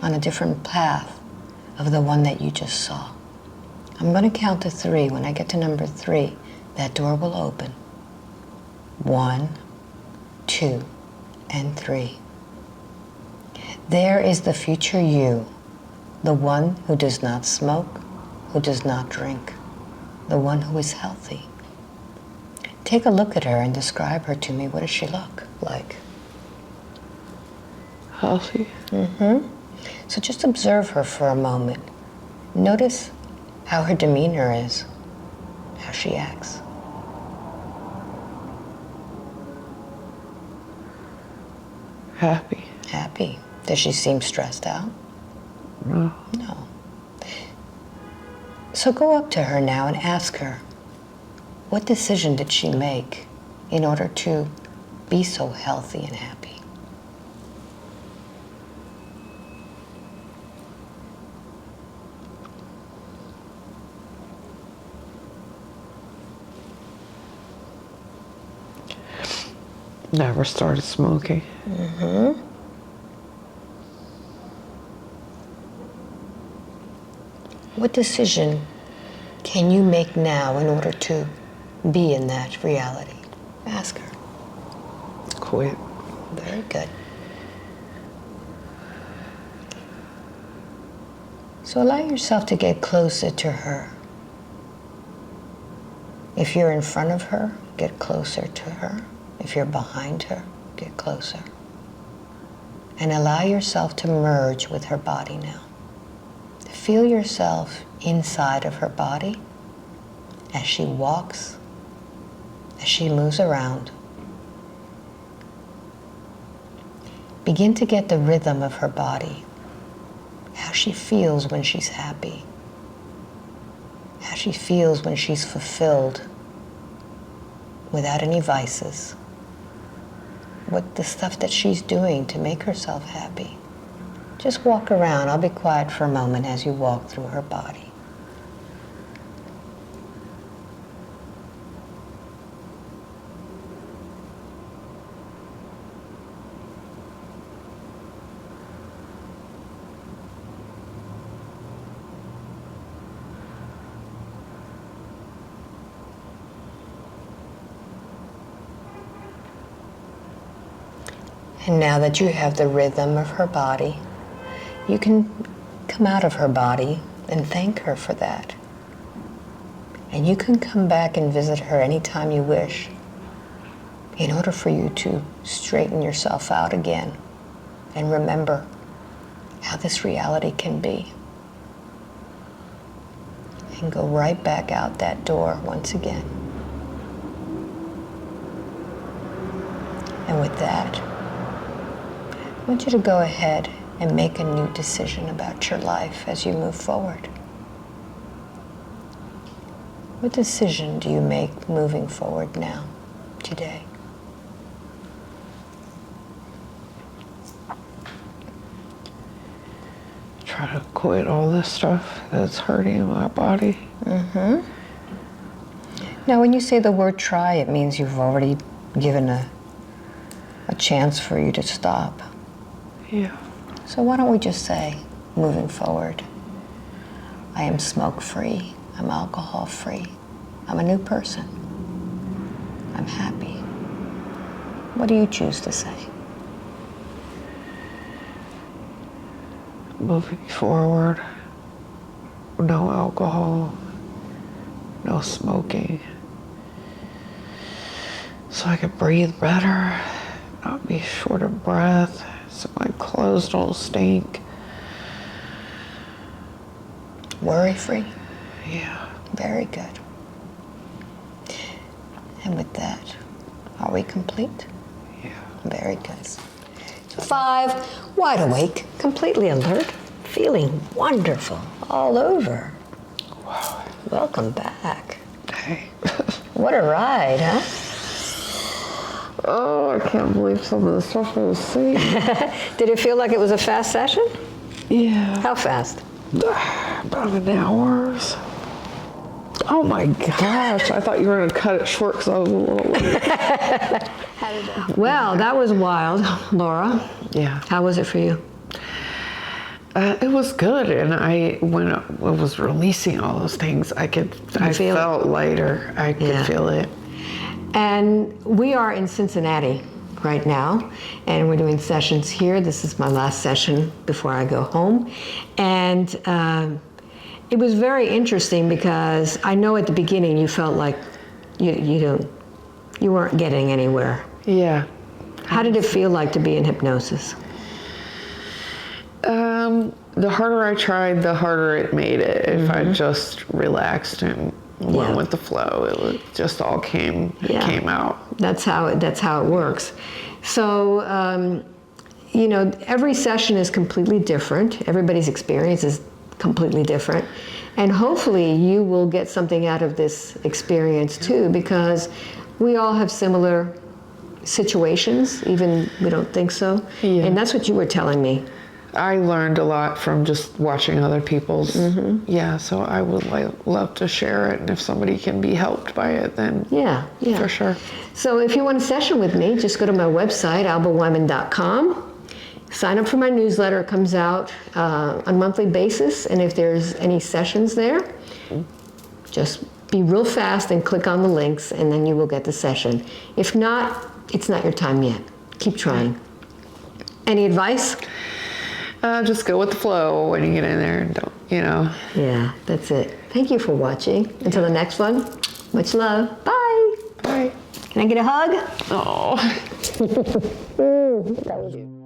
Speaker 2: on a different path of the one that you just saw. I'm going to count to 3. When I get to number 3, that door will open. 1, 2, and 3. There is the future you, the one who does not smoke, who does not drink, the one who is healthy. Take a look at her and describe her to me. What does she look like?
Speaker 1: Healthy.
Speaker 2: So just observe her for a moment. Notice how her demeanor is, how she acts.
Speaker 1: Happy.
Speaker 2: Happy. Does she seem stressed out?
Speaker 1: No.
Speaker 2: No. So go up to her now and ask her, what decision did she make in order to be so healthy and happy?
Speaker 1: Never started smoking.
Speaker 2: What decision can you make now in order to be in that reality? Ask her.
Speaker 1: Quit.
Speaker 2: Very good. So allow yourself to get closer to her. If you're in front of her, get closer to her. If you're behind her, get closer. And allow yourself to merge with her body now. Feel yourself inside of her body as she walks, as she moves around. Begin to get the rhythm of her body, how she feels when she's happy, how she feels when she's fulfilled, without any vices, what the stuff that she's doing to make herself happy. Just walk around. I'll be quiet for a moment as you walk through her body. And now that you have the rhythm of her body, you can come out of her body and thank her for that. And you can come back and visit her anytime you wish in order for you to straighten yourself out again and remember how this reality can be. And go right back out that door once again. And with that, I want you to go ahead and make a new decision about your life as you move forward. What decision do you make moving forward now, today?
Speaker 1: Try to quit all this stuff that's hurting my body.
Speaker 2: Now, when you say the word try, it means you've already given a chance for you to stop.
Speaker 1: Yeah.
Speaker 2: So why don't we just say, moving forward, I am smoke-free, I'm alcohol-free, I'm a new person, I'm happy. What do you choose to say?
Speaker 1: Moving forward, no alcohol, no smoking, so I could breathe better, not be short of breath, so my clothes don't stink.
Speaker 2: Worry-free?
Speaker 1: Yeah.
Speaker 2: Very good. And with that, are we complete?
Speaker 1: Yeah.
Speaker 2: Very good. 5, wide awake, completely alert, feeling wonderful all over.
Speaker 1: Wow.
Speaker 2: Welcome back.
Speaker 1: Hey.
Speaker 2: What a ride, huh?
Speaker 1: Oh, I can't believe some of the stuff I was saying.
Speaker 2: Did it feel like it was a fast session?
Speaker 1: Yeah.
Speaker 2: How fast?
Speaker 1: About an hour. Oh my gosh, I thought you were going to cut it short because I was a little late.
Speaker 2: Well, that was wild, Laura.
Speaker 1: Yeah.
Speaker 2: How was it for you?
Speaker 1: It was good, and when I was releasing all those things, I felt lighter. I could feel it.
Speaker 2: And we are in Cincinnati right now, and we're doing sessions here. This is my last session before I go home. And it was very interesting because I know at the beginning you felt like you weren't getting anywhere.
Speaker 1: Yeah.
Speaker 2: How did it feel like to be in hypnosis?
Speaker 1: The harder I tried, the harder it made it. If I just relaxed and went with the flow, it just all came out.
Speaker 2: That's how it works. So, every session is completely different. Everybody's experience is completely different. And hopefully you will get something out of this experience too, because we all have similar situations, even we don't think so. Yeah. And that's what you were telling me.
Speaker 1: I learned a lot from just watching other people's. Yeah, so I would love to share it, and if somebody can be helped by it, then
Speaker 2: Yeah.
Speaker 1: for sure.
Speaker 2: So if you want a session with me, just go to my website, albaweinman.com. Sign up for my newsletter. It comes out on a monthly basis, and if there's any sessions there, just be real fast and click on the links, and then you will get the session. If not, it's not your time yet. Keep trying. Any advice?
Speaker 1: Just go with the flow when you get in there, and don't,
Speaker 2: Yeah, that's it. Thank you for watching. Until the next one, much love. Bye.
Speaker 1: Bye.
Speaker 2: Can I get a hug?
Speaker 1: Oh.
Speaker 2: That was you.